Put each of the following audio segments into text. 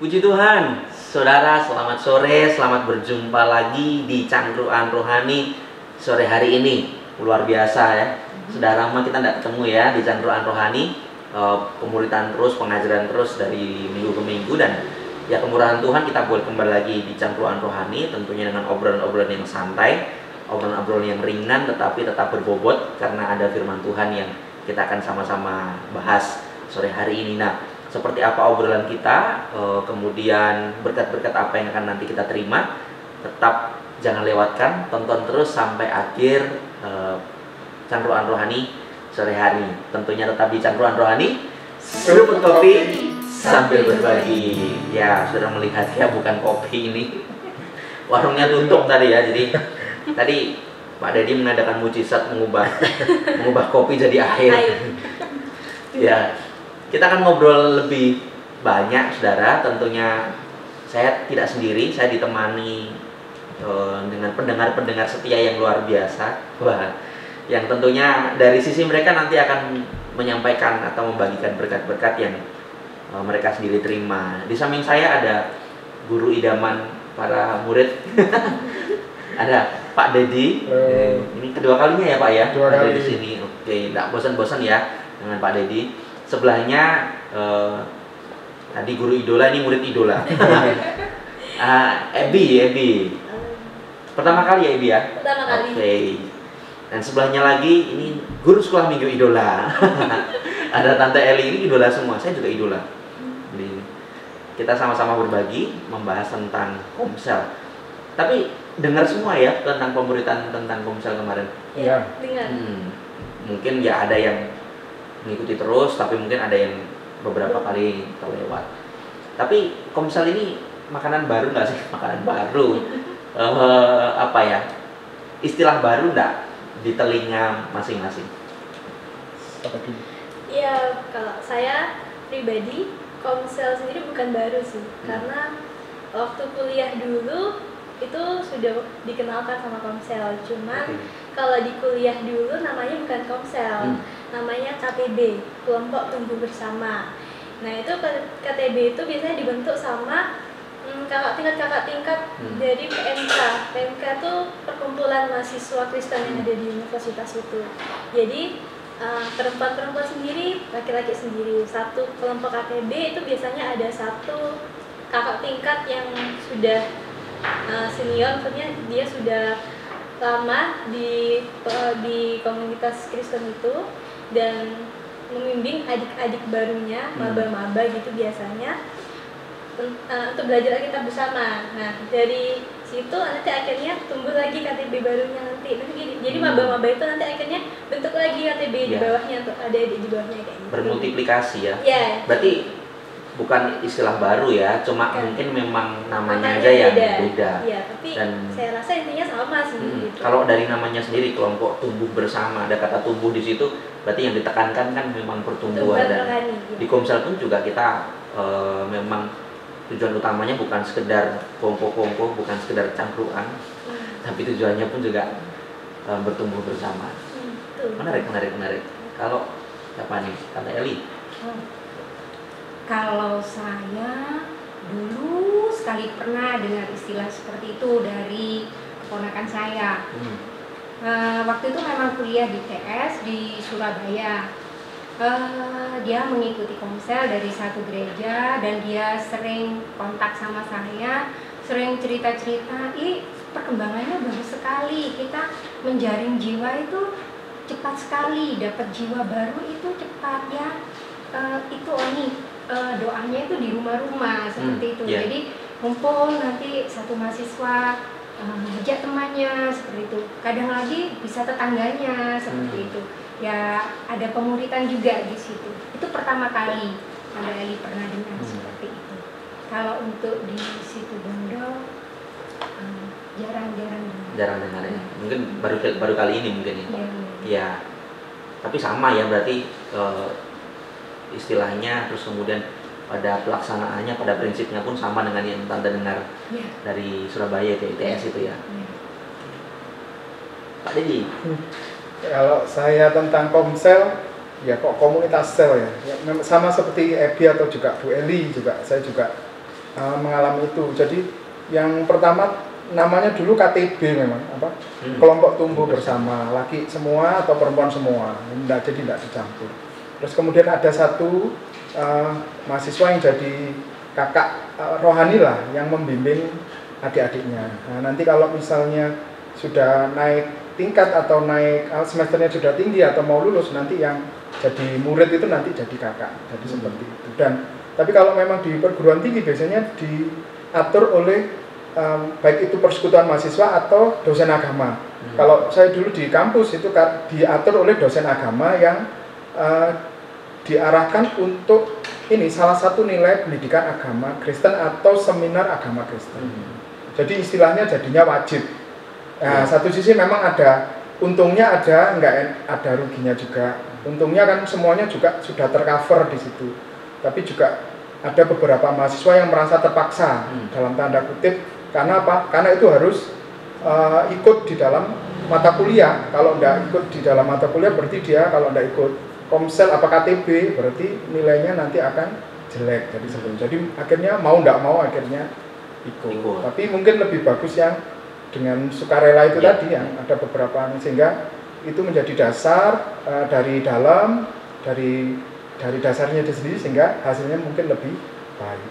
Puji Tuhan, saudara, selamat sore, selamat berjumpa lagi di Cangkruan Rohani sore hari ini. Luar biasa ya, sudah lama kita tidak ketemu ya di Cangkruan Rohani. Pemuritan terus, pengajaran terus dari minggu ke minggu, dan ya kemurahan Tuhan kita boleh kembali lagi di Cangkruan Rohani, tentunya dengan obrolan-obrolan yang santai, obrolan-obrolan yang ringan tetapi tetap berbobot karena ada firman Tuhan yang kita akan sama-sama bahas sore hari ini. Nah, seperti apa obrolan kita, kemudian berkat-berkat apa yang akan nanti kita terima, tetap jangan lewatkan, tonton terus sampai akhir Cangkruan Rohani sore hari. Tentunya tetap di Cangkruan Rohani, seruput kopi sambil berbagi. Ya, sudah melihat ya, bukan kopi ini. Warungnya tutup tadi ya, jadi tadi Pak Dedi mengadakan mujizat mengubah kopi jadi air. Ya, kita akan ngobrol lebih banyak, saudara. Tentunya saya tidak sendiri, saya ditemani dengan pendengar-pendengar setia yang luar biasa. Wah, yang tentunya dari sisi mereka nanti akan menyampaikan atau membagikan berkat-berkat yang mereka sendiri terima. Di samping saya ada guru idaman para murid. Ada Pak Dedi. Ini kedua kalinya ya Pak ya, ada di sini. Oke, tidak bosan-bosan ya dengan Pak Dedi. Sebelahnya tadi guru idola, ini murid idola. Ebi. Pertama kali ya Ebi ya? Pertama kali. Oke. Dan sebelahnya lagi ini guru sekolah minggu idola. Ada Tante Eli, ini idola semua. Saya juga idola. Jadi kita sama-sama berbagi membahas tentang Komsel. Tapi dengar semua ya tentang pemberitaan tentang Komsel kemarin. Iya, dengar. Mungkin ya ada yang mengikuti terus, tapi mungkin ada yang beberapa kali terlewat. Tapi Komsel ini makanan baru nggak sih? Makanan baru. Apa ya? Istilah baru nggak di telinga masing-masing? Iya, kalau saya pribadi Komsel sendiri bukan baru sih, karena waktu kuliah dulu itu sudah dikenalkan sama Komsel. Cuman kalau di kuliah dulu namanya bukan Komsel, namanya KTB, Kelompok Tumbuh Bersama. Nah, itu KTB itu biasanya dibentuk sama kakak tingkat dari PMK. PMK itu perkumpulan mahasiswa Kristen yang ada di universitas itu. Jadi perempuan-perempuan sendiri, laki-laki sendiri. Satu kelompok KTB itu biasanya ada satu kakak tingkat yang sudah senior, maksudnya dia sudah lama di komunitas Kristen itu dan membimbing adik-adik barunya, maba-maba gitu biasanya, untuk belajar Alkitab bersama. Nah, dari situ nanti akhirnya tumbuh lagi KTB barunya nanti gini. Jadi maba-maba itu nanti akhirnya bentuk lagi KTB di bawahnya, untuk ada adik di bawahnya kayak gitu. Bermultiplikasi ya. Yeah. Berarti bukan istilah baru ya, cuma mungkin memang namanya aja yang beda. Iya, tapi dan saya rasa intinya sama sih. Gitu. Kalau dari namanya sendiri kelompok tumbuh bersama, ada kata tumbuh di situ, berarti yang ditekankan kan memang pertumbuhan. Dan di Komsel pun juga kita memang tujuan utamanya bukan sekedar kongko-kongko, bukan sekedar cangkruan, tapi tujuannya pun juga bertumbuh bersama. Menarik. Kalau siapa nih, Tante Eli? Kalau saya dulu sekali pernah dengar istilah seperti itu dari keponakan saya. Waktu itu memang kuliah di TS di Surabaya. Dia mengikuti Komsel dari satu gereja dan dia sering kontak sama saya, sering cerita-cerita, perkembangannya bagus sekali, kita menjaring jiwa itu cepat sekali, dapat jiwa baru itu cepat ya. Doanya itu di rumah-rumah seperti itu. Jadi kumpul nanti satu mahasiswa ajak temannya seperti itu. Kadang lagi bisa tetangganya seperti itu. Ya ada pemuritan juga di situ. Itu pertama kali Anda Eli pernah dengar seperti itu. Kalau untuk di situ Bondo jarang dengar ya. Mungkin baru kali ini mungkin ya. Ya. Tapi sama ya, berarti istilahnya, terus kemudian pada pelaksanaannya, pada prinsipnya pun sama dengan yang Tante dengar dari Surabaya itu, ITS itu ya. Pak Dedi? Kalau saya tentang Komsel, ya kok komunitas sel ya. Sama seperti Ebi atau juga Bu Eli juga, saya juga mengalami itu. Jadi yang pertama namanya dulu KTB memang kelompok tumbuh bersama, laki semua atau perempuan semua, jadi tidak dicampur. Terus kemudian ada satu mahasiswa yang jadi kakak rohani lah, yang membimbing adik-adiknya. Nah, nanti kalau misalnya sudah naik tingkat atau naik semesternya sudah tinggi atau mau lulus, nanti yang jadi murid itu nanti jadi kakak, jadi seperti itu. Dan tapi kalau memang di perguruan tinggi biasanya diatur oleh baik itu persekutuan mahasiswa atau dosen agama. Kalau saya dulu di kampus itu diatur oleh dosen agama yang diarahkan untuk ini salah satu nilai pendidikan agama Kristen atau seminar agama Kristen. Jadi istilahnya jadinya wajib. Nah, satu sisi memang ada untungnya, enggak ada ruginya juga. Untungnya kan semuanya juga sudah tercover di situ. Tapi juga ada beberapa mahasiswa yang merasa terpaksa dalam tanda kutip. Karena apa? Karena itu harus ikut di dalam mata kuliah. Kalau tidak ikut di dalam mata kuliah berarti dia kalau tidak ikut komsel apa KTB berarti nilainya nanti akan jelek. Jadi akhirnya mau tidak mau akhirnya ikut. Tapi mungkin lebih bagus yang dengan sukarela itu tadi, yang ada beberapa sehingga itu menjadi dasar dari dalam dari dasarnya itu sendiri sehingga hasilnya mungkin lebih baik.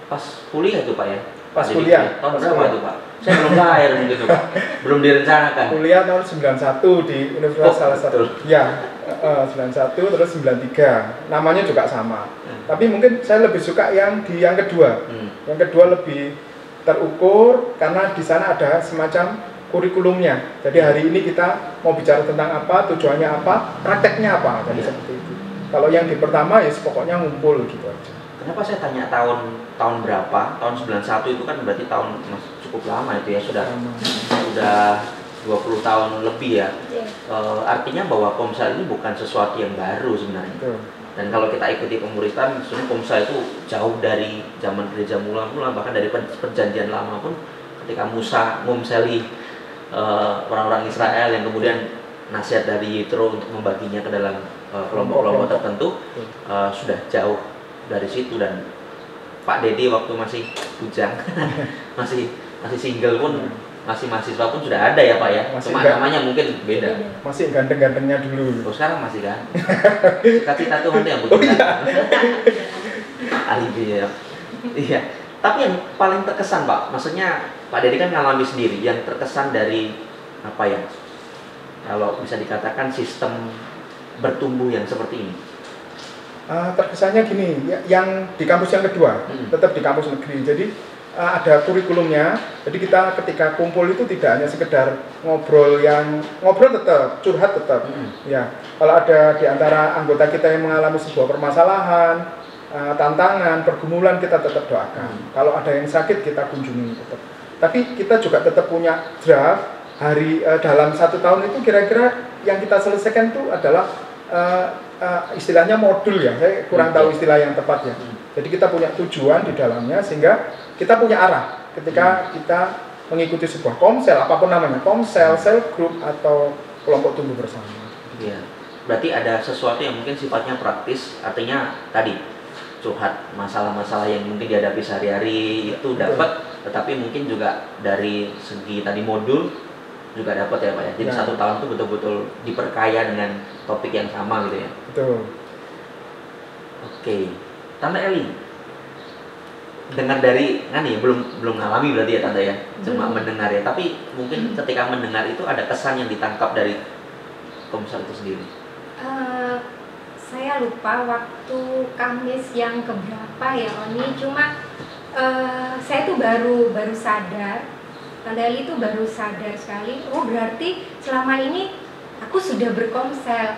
Pas kuliah itu Pak ya? Pas kuliah. Tahun berapa itu Pak? Saya belum lahir mungkin itu Pak. Belum direncanakan. Kuliah tahun 91 di Universitas salah satu. Ya, 91 terus 93. Namanya juga sama. Tapi mungkin saya lebih suka yang kedua. Yang kedua lebih terukur karena di sana ada semacam kurikulumnya. Jadi hari ini kita mau bicara tentang apa, tujuannya apa, prakteknya apa. Jadi seperti itu. Kalau yang di pertama ya pokoknya ngumpul gitu aja. Kenapa saya tanya tahun berapa? Tahun 91 itu kan berarti tahun cukup lama itu ya, sudah 20 tahun lebih ya. Artinya bahwa Komsel ini bukan sesuatu yang baru sebenarnya. Dan kalau kita ikuti pemuritan, sebenarnya Komsel itu jauh dari zaman gereja mula-mula, bahkan dari perjanjian lama pun ketika Musa ngomseli orang-orang Israel yang kemudian nasihat dari Yitro untuk membaginya ke dalam kelompok-kelompok tertentu, sudah jauh dari situ. Dan Pak Dedi waktu masih bujang masih single pun, masih mahasiswa pun sudah ada ya Pak ya, cuma namanya mungkin beda. Masih ganteng-gantengnya dulu. Oh, sekarang masih kan? Cita-cita Tuhan itu yang begitu. Alibi ya. Iya. Tapi yang paling terkesan Pak, maksudnya Pak Dedi kan ngalami sendiri, yang terkesan dari apa ya, kalau bisa dikatakan sistem bertumbuh yang seperti ini. Terkesannya gini, yang di kampus yang kedua, tetap di kampus negeri. Jadi ada kurikulumnya. Jadi kita ketika kumpul itu tidak hanya sekedar ngobrol tetap, curhat tetap. Ya, kalau ada di antara anggota kita yang mengalami sebuah permasalahan, tantangan, pergumulan, kita tetap doakan. Kalau ada yang sakit kita kunjungi tetap. Tapi kita juga tetap punya draft dalam 1 tahun itu kira-kira yang kita selesaikan itu adalah istilahnya modul ya, saya kurang tahu istilah yang tepat ya. Jadi kita punya tujuan di dalamnya sehingga kita punya arah ketika kita mengikuti sebuah komsel, apapun namanya, komsel, sel group atau kelompok tumbuh bersama. Iya. Berarti ada sesuatu yang mungkin sifatnya praktis, artinya tadi curhat masalah-masalah yang mungkin dihadapi sehari-hari itu dapat, tetapi mungkin juga dari segi tadi modul juga dapat ya Pak ya. Jadi 1 tahun itu betul-betul diperkaya dengan topik yang sama gitu ya. Betul. Oke. Tante Eli, dengar dari kan ya, belum ngalami berarti ya Tante ya, cuma mendengar ya. Tapi mungkin ketika mendengar itu ada kesan yang ditangkap dari Komsel itu sendiri. Saya lupa waktu Kamis yang keberapa ya Oni, cuma saya tuh baru sadar. Tante Eli itu baru sadar sekali, oh berarti selama ini aku sudah berkomsel.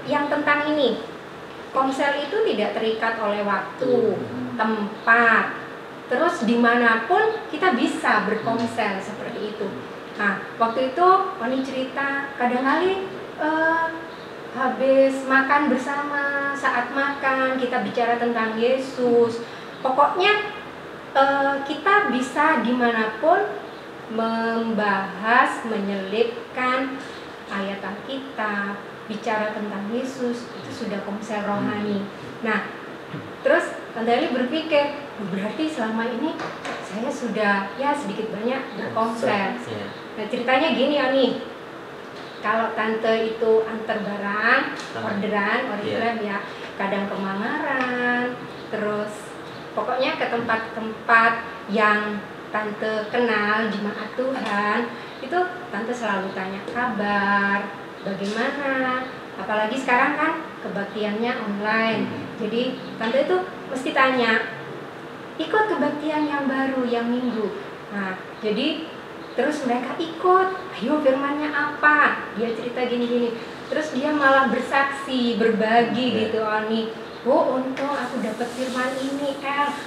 Yang tentang ini, komsel itu tidak terikat oleh waktu, tempat, terus dimanapun kita bisa berkomsel seperti itu. Nah, waktu itu Oni cerita, kadang-kali habis makan bersama, saat makan kita bicara tentang Yesus. Pokoknya kita bisa dimanapun membahas, menyelipkan ayat Alkitab, bicara tentang Yesus, itu sudah komsel rohani. Nah, terus Tante Eli berpikir, "Oh, berarti selama ini saya sudah ya sedikit banyak berkomsel." Iya. Nah ceritanya gini Oni, kalau tante itu antar barang, orderan ya, kadang ke Mangaran, terus pokoknya ke tempat-tempat yang tante kenal jemaat Tuhan, itu tante selalu tanya kabar, bagaimana, apalagi sekarang kan kebaktiannya online, jadi tante itu mesti tanya, ikut kebaktian yang baru, yang minggu. Nah jadi terus mereka ikut, ayo firmannya apa, dia cerita gini-gini, terus dia malah bersaksi, berbagi gitu Oni. Oh untung aku dapat firman ini,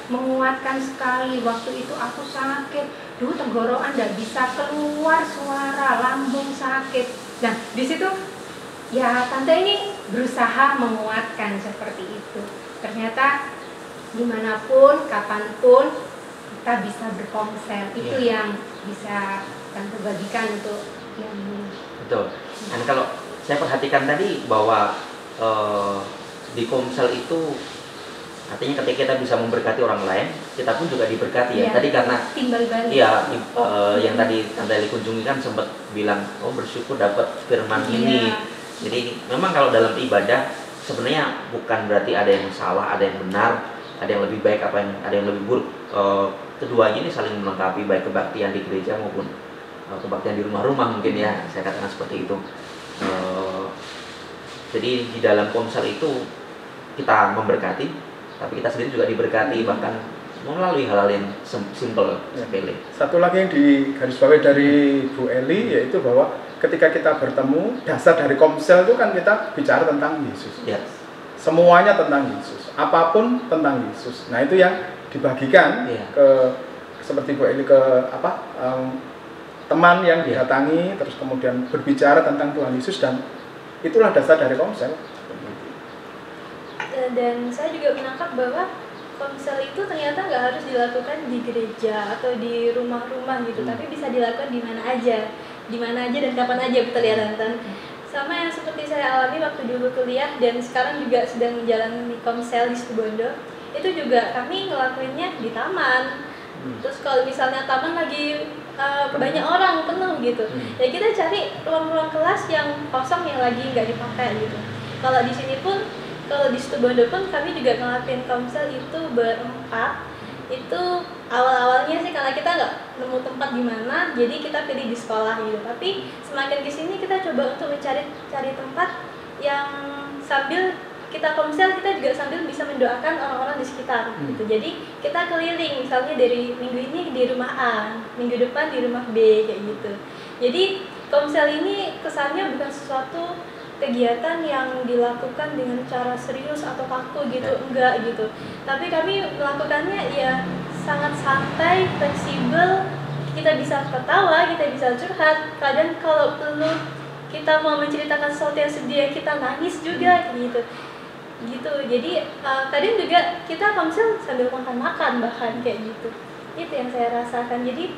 menguatkan sekali. Waktu itu aku sakit, tenggorokan nggak bisa keluar suara, lambung sakit. Nah di situ ya tante ini berusaha menguatkan seperti itu. Ternyata dimanapun, kapanpun kita bisa berkomsel. Itu yang bisa tante bagikan untuk yang ini. Betul. Dan kalau saya perhatikan tadi bahwa di komsel itu artinya ketika kita bisa memberkati orang lain, kita pun juga diberkati ya. Tadi karena timbal balik. Iya, yang tadi Tante Eli kunjungi kan sempat bilang, oh bersyukur dapat firman ini. Jadi memang kalau dalam ibadah sebenarnya bukan berarti ada yang salah, ada yang benar, ada yang lebih baik, ada yang lebih buruk. Keduanya ini saling melengkapi, baik kebaktian di gereja maupun kebaktian di rumah-rumah mungkin ya, saya katakan seperti itu. Jadi di dalam komsel itu kita memberkati, tapi kita sendiri juga diberkati, bahkan melalui hal-hal yang simple, sepele. Satu lagi yang digarisbawahi dari Bu Eli yaitu bahwa ketika kita bertemu, dasar dari komsel itu kan kita bicara tentang Yesus. Ya. Semuanya tentang Yesus, apapun tentang Yesus. Nah itu yang dibagikan ke seperti Bu Eli ke teman yang didatangi, terus kemudian berbicara tentang Tuhan Yesus, dan itulah dasar dari komsel. Dan saya juga menangkap bahwa komsel itu ternyata nggak harus dilakukan di gereja atau di rumah-rumah gitu, tapi bisa dilakukan di mana aja dan kapan aja, betul ya Tante? Sama yang seperti saya alami waktu dulu kuliah dan sekarang juga sedang menjalani komsel di Situbondo. Itu juga kami ngelakuinnya di taman. Terus kalau misalnya taman lagi banyak orang penuh gitu, ya kita cari ruang-ruang kelas yang kosong yang lagi nggak dipakai gitu. Kalau di sini pun, kalau di Situbondo pun kami juga ngelakuin komsel itu berempat. Itu awal-awalnya sih karena kita nggak nemu tempat di mana, jadi kita pilih di sekolah gitu. Tapi semakin kesini kita coba untuk cari tempat yang sambil kita komsel, kita juga sambil bisa mendoakan orang-orang di sekitar gitu. Jadi kita keliling, misalnya dari minggu ini di rumah A, minggu depan di rumah B, kayak gitu. Jadi komsel ini kesannya bukan sesuatu kegiatan yang dilakukan dengan cara serius atau kaku gitu, enggak gitu. Tapi kami melakukannya ya sangat santai, fleksibel. Kita bisa ketawa, kita bisa curhat. Kadang kalau perlu kita mau menceritakan sesuatu yang sedih, kita nangis juga gitu. Jadi kadang juga kita komsel sambil makan-makan bahkan kayak gitu. Itu yang saya rasakan. Jadi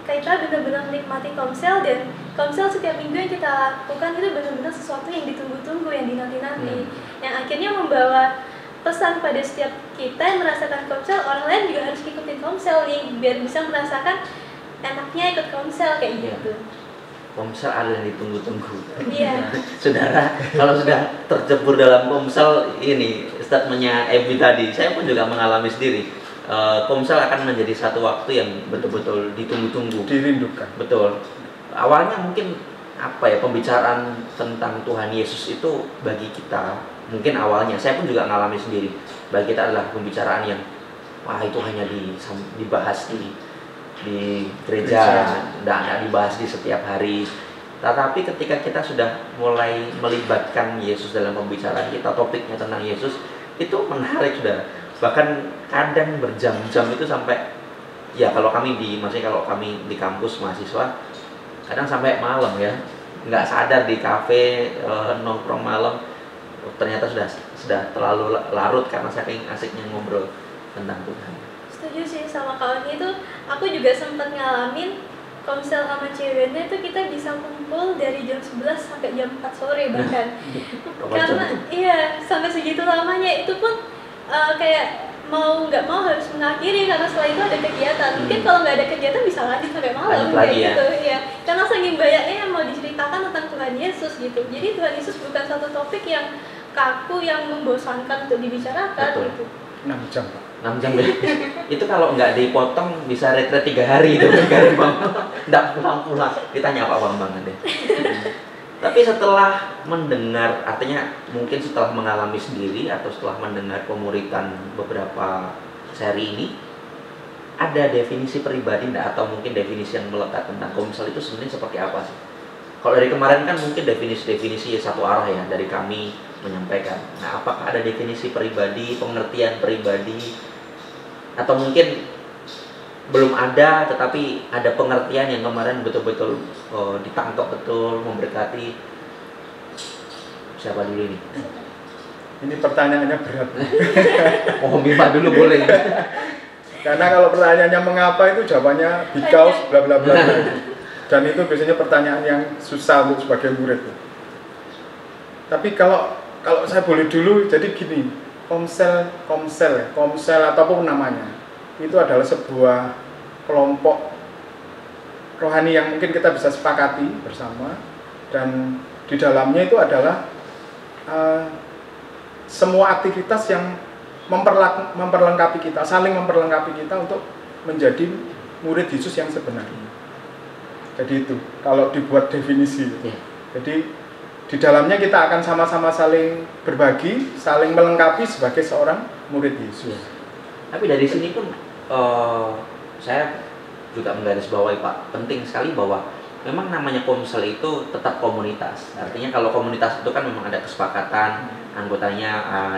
kita benar-benar menikmati komsel, dan komsel setiap minggu yang kita lakukan itu benar-benar sesuatu yang ditunggu-tunggu, yang dinanti-nanti, yang akhirnya membawa pesan pada setiap kita yang merasakan komsel. Orang lain juga harus ikutin komsel nih, biar bisa merasakan enaknya ikut komsel kayak gitu. Komsel adalah yang ditunggu-tunggu. Iya. Saudara, kalau sudah tercebur dalam komsel, ini statementnya Ebi tadi, saya pun juga mengalami sendiri. Komsel akan menjadi satu waktu yang betul-betul ditunggu-tunggu, dirindukan. Betul. Awalnya mungkin pembicaraan tentang Tuhan Yesus itu bagi kita mungkin awalnya, saya pun juga mengalami sendiri, bagi kita adalah pembicaraan yang itu hanya dibahas di gereja, tidak dibahas di setiap hari. Tetapi ketika kita sudah mulai melibatkan Yesus dalam pembicaraan kita, topiknya tentang Yesus, itu menarik sudah. Bahkan kadang berjam-jam itu sampai, ya kalau kami di kampus mahasiswa, kadang sampai malam ya, nggak sadar di kafe nongkrong malam, ternyata sudah terlalu larut karena saking asiknya ngobrol tentang Tuhan. Setuju sih sama kawan itu. Aku juga sempat ngalamin komsel sama ceweknya itu kita bisa kumpul dari jam 11 sampai jam 4 sore bahkan. Karena sampai segitu lamanya. Itu pun kayak mau nggak mau harus mengakhiri karena setelah itu ada kegiatan. Mungkin kalau nggak ada kegiatan bisa lanjut sampai malam Lanjut kayak lagi ya. gitu ya. Karena saking banyaknya yang mau diceritakan tentang Tuhan Yesus gitu. Jadi Tuhan Yesus bukan satu topik yang kaku yang membosankan untuk dibicarakan. Betul. Gitu. 6 jam Pak. 6 jam ya. Itu kalau nggak dipotong bisa retret 3 hari itu kan Bang. Nggak pulang-pulang. Ditanya Pak Bambang deh. Tapi setelah mendengar, artinya mungkin setelah mengalami sendiri atau setelah mendengar pemuritan beberapa seri ini, ada definisi pribadi enggak, atau mungkin definisi yang melekat tentang Komsel itu sebenarnya seperti apa sih? Kalau dari kemarin kan mungkin definisi-definisi satu arah ya dari kami menyampaikan. Nah, apakah ada definisi pribadi, pengertian pribadi, atau mungkin belum ada tetapi ada pengertian yang kemarin betul-betul ditangkap betul, memberkati? Siapa dulu ini? Ini pertanyaannya berat. Oh, Bima dulu boleh. Karena kalau pertanyaannya mengapa itu jawabannya because bla bla bla. Dan itu biasanya pertanyaan yang susah untuk sebagai murid. Tapi kalau saya boleh dulu, jadi gini, komsel ataupun namanya itu adalah sebuah kelompok rohani yang mungkin kita bisa sepakati bersama, dan di dalamnya itu adalah semua aktivitas yang memperlengkapi kita, saling memperlengkapi kita untuk menjadi murid Yesus yang sebenarnya. Jadi itu kalau dibuat definisi. Jadi di dalamnya kita akan sama-sama saling berbagi, saling melengkapi sebagai seorang murid Yesus. Tapi dari sini pun saya juga menggarisbawahi Pak, penting sekali bahwa memang namanya Komsel itu tetap komunitas. Artinya kalau komunitas itu kan memang ada kesepakatan, anggotanya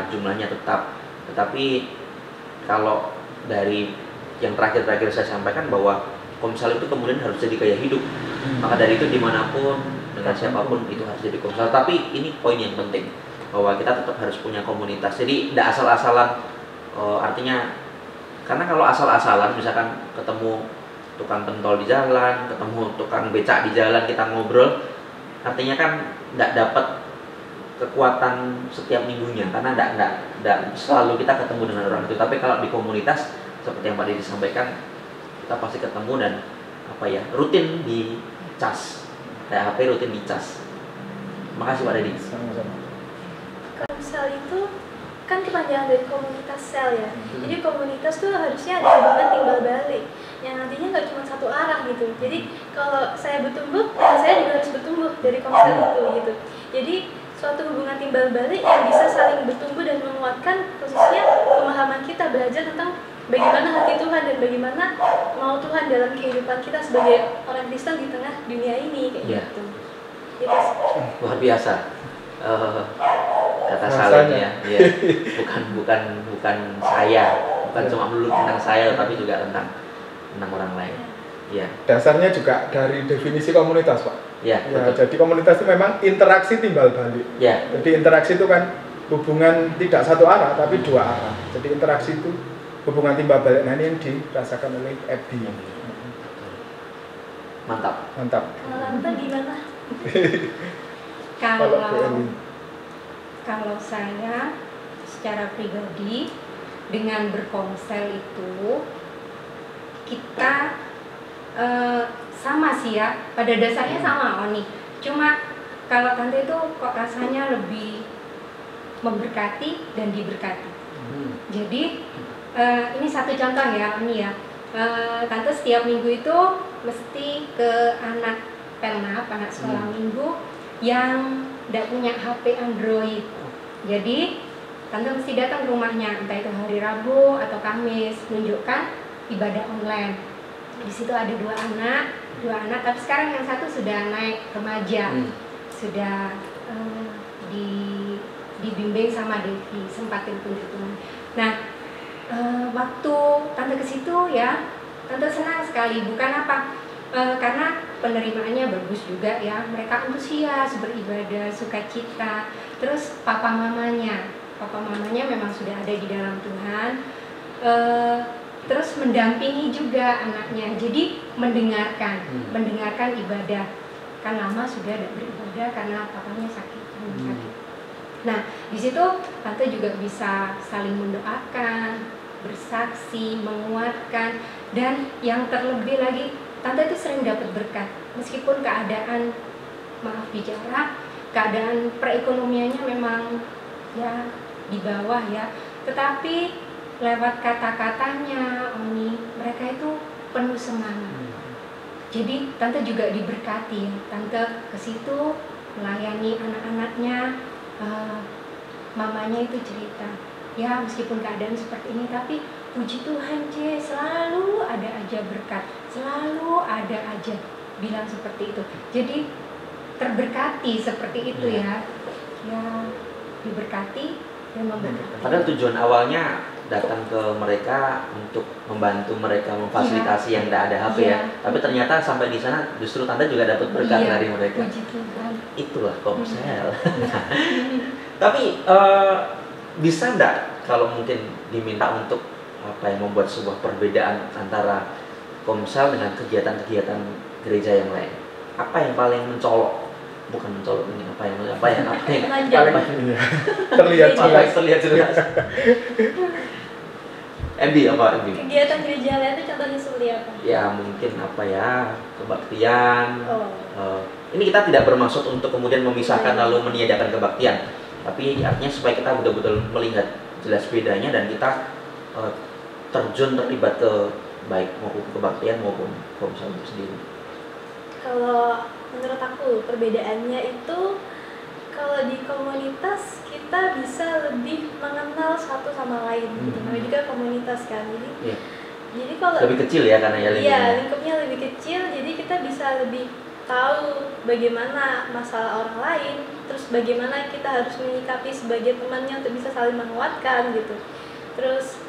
jumlahnya tetap. Tetapi kalau dari yang terakhir saya sampaikan bahwa Komsel itu kemudian harus jadi gaya hidup. Maka dari itu dimanapun, dengan siapapun itu harus jadi Komsel. Tapi ini poin yang penting, bahwa kita tetap harus punya komunitas. Jadi tidak asal-asalan, artinya karena kalau asal-asalan misalkan ketemu tukang pentol di jalan, ketemu tukang becak di jalan, kita ngobrol, artinya kan tidak dapat kekuatan setiap minggunya, karena tidak selalu kita ketemu dengan orang itu. Tapi kalau di komunitas seperti yang Pak Didi sampaikan, kita pasti ketemu dan rutin dicas, kayak HP rutin dicas. Makasih Pak Didi. Sama-sama. Komsel itu kan kepanjangan dari komunitas sel ya. Jadi komunitas tuh harusnya ada hubungan timbal balik yang nantinya nggak cuma satu arah gitu. Jadi kalau saya bertumbuh, ya saya juga harus bertumbuh dari komsel itu gitu. Jadi suatu hubungan timbal balik yang bisa saling bertumbuh dan menguatkan, khususnya pemahaman kita belajar tentang bagaimana hati Tuhan dan bagaimana mau Tuhan dalam kehidupan kita sebagai orang Kristen di tengah dunia ini kayak gitu. Gitu. Luar biasa. Kata Salim ya. Bukan saya, bukan cuma melulu tentang saya, tapi juga tentang orang lain. Ya. Dasarnya juga dari definisi komunitas, Pak. Ya, jadi komunitas itu memang interaksi timbal balik. Ya. Jadi interaksi itu kan hubungan tidak satu arah tapi dua arah. Jadi interaksi itu hubungan timbal balik. Nah, ini yang dirasakan oleh Abdi. Mantap. Kalau Lanta gimana? Kalau saya secara pribadi dengan berkomsel itu kita sama sih ya, pada dasarnya sama Oni. Cuma kalau Tante itu kok rasanya lebih memberkati dan diberkati. Jadi ini satu contoh ya Oni ya. Tante setiap minggu itu mesti ke anak pelnap, anak sekolah minggu yang tidak punya HP Android. Jadi Tante mesti datang ke rumahnya, entah itu hari Rabu atau Kamis, menunjukkan ibadah online. Di situ ada dua anak, tapi sekarang yang satu sudah naik remaja, sudah dibimbing sama Devi, sempat hitung-hitungan. Nah, waktu Tante ke situ ya, Tante senang sekali. Bukan apa, karena penerimaannya bagus juga ya, mereka antusias beribadah, sukacita. Terus papa mamanya memang sudah ada di dalam Tuhan, terus mendampingi juga anaknya, jadi mendengarkan ibadah. Kan lama sudah tidak beribadah karena papanya sakit. Nah, di situ tante juga bisa saling mendoakan, bersaksi, menguatkan, dan yang terlebih lagi tante itu sering dapat berkat meskipun keadaan, maaf bicara, keadaan perekonomiannya memang ya di bawah ya, tetapi lewat kata-katanya Oni, mereka itu penuh semangat. Jadi tante juga diberkati ya, tante ke situ melayani anak-anaknya. Mamanya itu cerita, ya meskipun keadaan seperti ini, tapi puji Tuhan C, selalu ada aja berkat, selalu ada aja, bilang seperti itu. Jadi terberkati seperti itu ya, ya diberkati dan memberkati. Padahal tujuan awalnya datang ke mereka untuk membantu mereka memfasilitasi yang tidak ada HP ya. Tapi ternyata sampai di sana justru tante juga dapat berkat dari mereka. Puji Tuhan. Itulah Komsel. Tapi bisa enggak kalau mungkin diminta untuk membuat sebuah perbedaan antara Komsel dengan kegiatan-kegiatan gereja yang lain? Apa yang paling mencolok? Bukan mencolok ini, apa yang terlihat jelas. MB apa MB? Kegiatan gereja lain itu contohnya seperti apa? Ya mungkin kebaktian. Ini kita tidak bermaksud untuk kemudian memisahkan lalu meniadakan kebaktian, tapi artinya supaya kita betul-betul melihat jelas bedanya dan kita terlibat ke baik maupun kebaktian maupun Komsel itu sendiri. Kalau menurut aku perbedaannya itu, kalau di komunitas kita bisa lebih mengenal satu sama lain gitu. Namanya juga komunitas kan. Jadi kalau lebih kecil ya karena lingkupnya lebih kecil, jadi kita bisa lebih tahu bagaimana masalah orang lain, terus bagaimana kita harus menyikapi sebagai temannya untuk bisa saling menguatkan gitu. Terus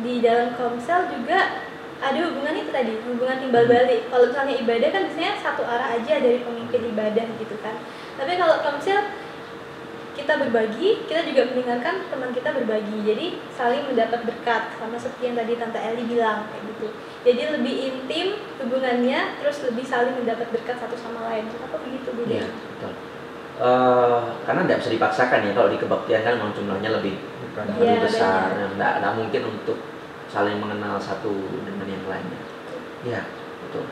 di dalam Komsel juga ada hubungan itu tadi, hubungan timbal balik. Kalau misalnya ibadah kan biasanya satu arah aja dari pemimpin ibadah gitu kan. Tapi kalau Komsel kita berbagi, kita juga mendengarkan teman kita berbagi. Jadi saling mendapat berkat, sama seperti yang tadi Tante Eli bilang kayak gitu. Jadi lebih intim hubungannya, terus lebih saling mendapat berkat satu sama lain. Apa begitu Bu? Iya, betul. Karena tidak bisa dipaksakan ya, kalau di kebaktian kan memang jumlahnya lebih besar, tidak mungkin untuk saling mengenal satu dengan yang lainnya. Ya, betul.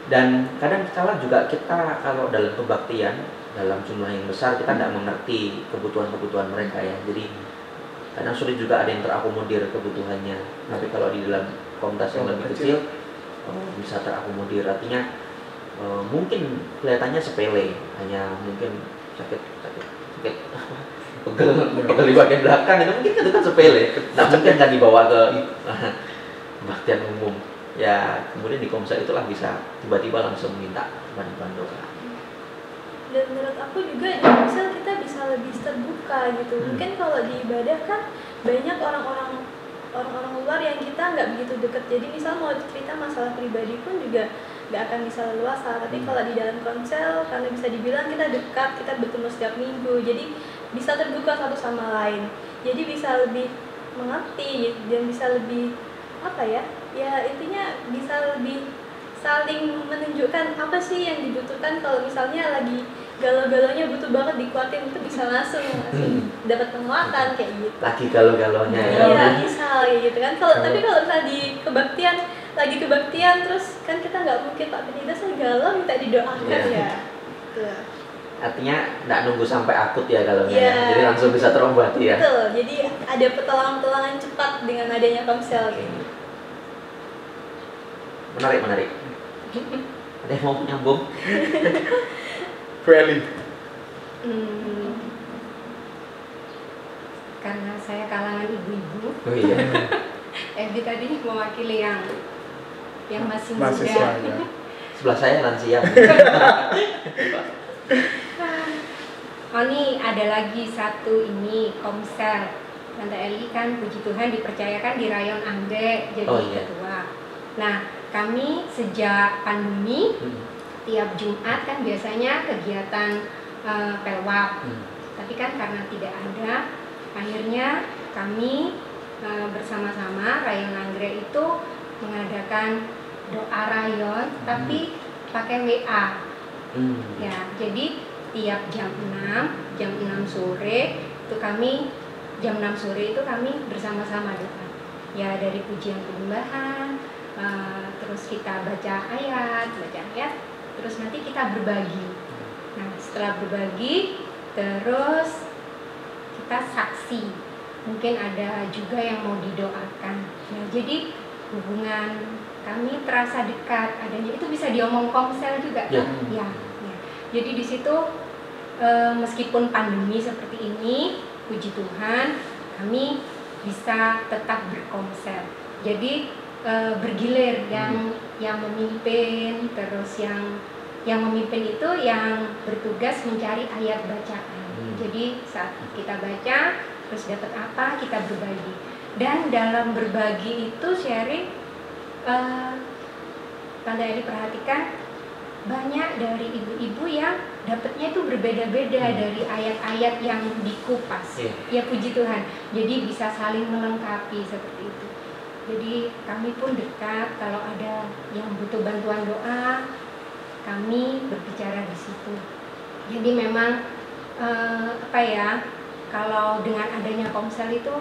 Dan kadang kala juga kita kalau dalam kebaktian dalam jumlah yang besar kita tidak mengerti kebutuhan-kebutuhan mereka ya. Jadi kadang sulit juga ada yang terakomodir kebutuhannya. Tapi kalau di dalam komunitas yang lebih kecil bisa terakomodir. Artinya mungkin kelihatannya sepele, hanya mungkin sakit pegel di bagian belakang itu kan sepele. Nah, mungkin kan dibawa ke kebaktian umum. Ya, kemudian di Komsel itulah bisa tiba-tiba langsung minta bantuan doa. Dan menurut aku juga di Komsel kita bisa lebih terbuka gitu. Mungkin kalau di ibadah kan banyak orang-orang luar yang kita nggak begitu dekat. Jadi misal mau cerita masalah pribadi pun juga nggak akan bisa leluasa. Tapi kalau di dalam Komsel karena bisa dibilang kita dekat, kita bertemu setiap minggu. Jadi bisa terbuka satu sama lain. Jadi bisa lebih mengerti dan bisa lebih ya intinya bisa lebih saling menunjukkan apa sih yang dibutuhkan. Kalau misalnya lagi galau-galaunya butuh banget dikuatin, itu bisa langsung dapat penguatan kayak gitu. Lagi galau-galaunya ya. Iya, misal gitu kan. Tapi kalau misalnya di lagi kebaktian terus kan kita nggak mungkin Pak Pendeta saya galau minta didoakan ya. Gitu. Artinya nggak nunggu sampai akut ya galaunya ya. Jadi langsung bisa terobati ya. Betul. Jadi ada pertolongan cepat dengan adanya Komsel gitu. Menarik. Ada yang mau nyambung? Eli. Karena saya kalangan ibu-ibu. Oh iya. Ebi tadi mewakili yang masih muda. Ya. Sebelah saya lansia. Ini ada lagi satu ini Komsel. Tante Eli kan puji Tuhan dipercayakan di rayon Anggrek jadi ketua. Nah, kami sejak pandemi tiap Jumat kan biasanya kegiatan pelwap. Tapi kan karena tidak ada, akhirnya kami bersama-sama rayon Anggrek itu mengadakan doa rayon tapi pakai WA. Ya, jadi setiap jam 6 sore itu kami bersama-sama doa. Ya dari pujian penyembahan, terus kita baca ayat, terus nanti kita berbagi. Nah setelah berbagi, terus kita saksi. Mungkin ada juga yang mau didoakan. Nah jadi hubungan kami terasa dekat. Adanya itu bisa diomong komsel juga kan? Ya. Jadi di situ meskipun pandemi seperti ini, puji Tuhan kami bisa tetap berkomsel. Jadi bergilir yang memimpin, terus yang memimpin itu yang bertugas mencari ayat bacaan. Jadi saat kita baca terus dapat apa, kita berbagi. Dan dalam berbagi itu sharing, Tante Eli perhatikan banyak dari ibu-ibu yang dapatnya itu berbeda-beda dari ayat-ayat yang dikupas. Ya puji Tuhan. Jadi bisa saling melengkapi seperti itu. Jadi kami pun dekat, kalau ada yang butuh bantuan doa, kami berbicara di situ. Jadi memang kalau dengan adanya komsel itu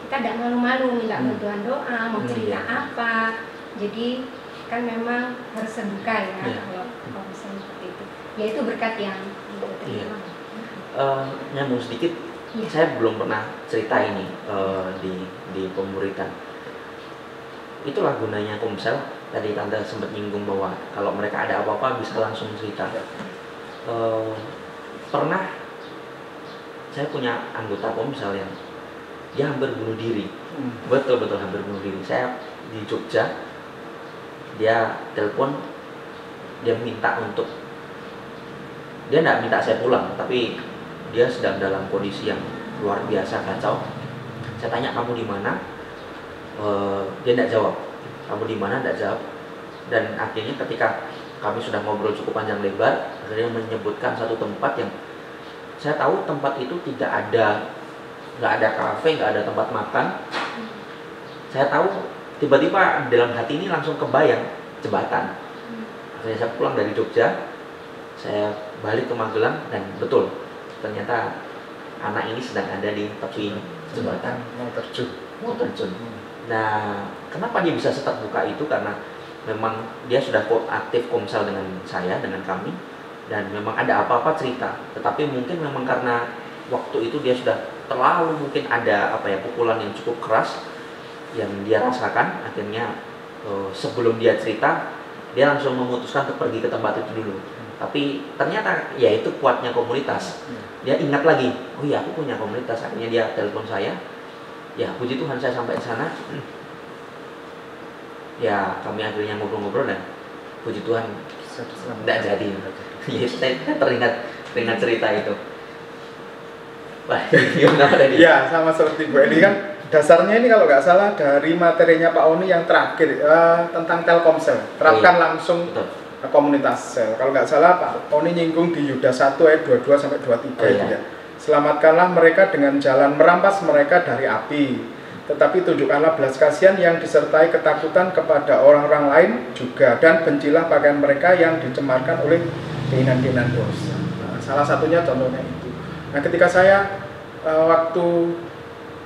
kita tidak malu-malu minta bantuan doa, mau cerita apa. Jadi kan memang harus terbuka ya kalau komsel seperti itu. Ya itu berkat yang diterima. Nyambung sedikit, saya belum pernah cerita ini di pemuritan. Itulah gunanya komsel. Tadi Tante sempat nyinggung bahwa kalau mereka ada apa-apa bisa langsung cerita. Pernah saya punya anggota komsel yang dia hampir bunuh diri, betul-betul hampir bunuh diri. Saya di Jogja, dia telepon, dia minta untuk, dia tidak minta saya pulang, tapi dia sedang dalam kondisi yang luar biasa kacau. Saya tanya, kamu di mana? Dia tidak jawab. Kamu di mana? Tidak jawab. Dan akhirnya ketika kami sudah ngobrol cukup panjang lebar, akhirnya menyebutkan satu tempat yang saya tahu tempat itu nggak ada kafe, nggak ada tempat makan. Saya tahu tiba-tiba dalam hati ini langsung kebayang jembatan. Akhirnya saya pulang dari Jogja, saya balik ke Magelang dan betul ternyata anak ini sedang ada di tepi jembatan. Mau terjun. Nah, kenapa dia bisa seterbuka itu? Karena memang dia sudah aktif komsel dengan saya, dengan kami. Dan memang ada apa-apa cerita, tetapi mungkin memang karena waktu itu dia sudah terlalu mungkin ada pukulan yang cukup keras yang dia rasakan. Akhirnya sebelum dia cerita, dia langsung memutuskan untuk pergi ke tempat itu dulu. Tapi ternyata ya itu kuatnya komunitas. Dia ingat lagi, oh iya aku punya komunitas. Akhirnya dia telepon saya. Ya puji Tuhan saya sampai ke sana. Ya kami akhirnya ngobrol-ngobrol dan puji Tuhan tidak jadi. Yes, saya teringat cerita itu. Wah, gimana tadi? Ya, sama seperti Bu Eli kan. Dasarnya ini kalau nggak salah dari materinya Pak Oni yang terakhir tentang Telkomsel. Terapkan langsung ke komunitas sel. Kalau nggak salah Pak Oni nyinggung di Yudas 1 ayat 22 sampai 23 itu ya. Selamatkanlah mereka dengan jalan merampas mereka dari api. Tetapi tunjukkanlah belas kasihan yang disertai ketakutan kepada orang-orang lain juga, dan bencilah pakaian mereka yang dicemarkan oleh keinginan-keinginan dosa. Nah, salah satunya contohnya itu. Nah, ketika saya waktu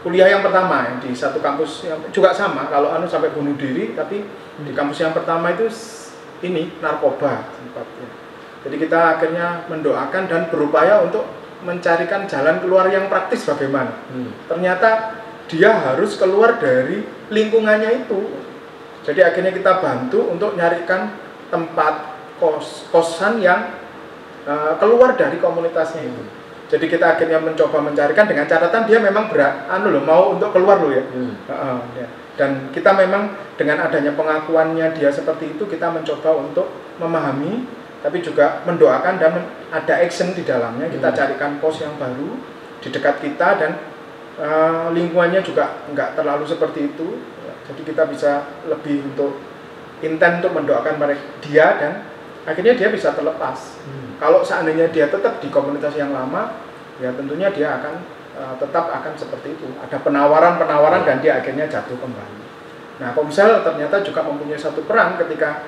kuliah yang pertama di satu kampus yang juga sama, kalau Anu sampai bunuh diri, tapi di kampus yang pertama itu ini narkoba tempatnya. Jadi kita akhirnya mendoakan dan berupaya untuk mencarikan jalan keluar yang praktis bagaimana. Ternyata dia harus keluar dari lingkungannya itu. Jadi akhirnya kita bantu untuk nyarikan tempat kosan yang keluar dari komunitasnya itu. Jadi kita akhirnya mencoba mencarikan dengan catatan dia memang mau untuk keluar loh ya. Ya. Dan kita memang dengan adanya pengakuannya dia seperti itu, kita mencoba untuk memahami, tapi juga mendoakan dan ada action di dalamnya. Kita carikan kos yang baru di dekat kita dan lingkungannya juga nggak terlalu seperti itu. Jadi kita bisa lebih untuk intent untuk mendoakan dia dan akhirnya dia bisa terlepas. Kalau seandainya dia tetap di komunitas yang lama, ya tentunya dia akan tetap akan seperti itu. Ada penawaran dan dia akhirnya jatuh kembali. Nah, Komsel ternyata juga mempunyai satu peran ketika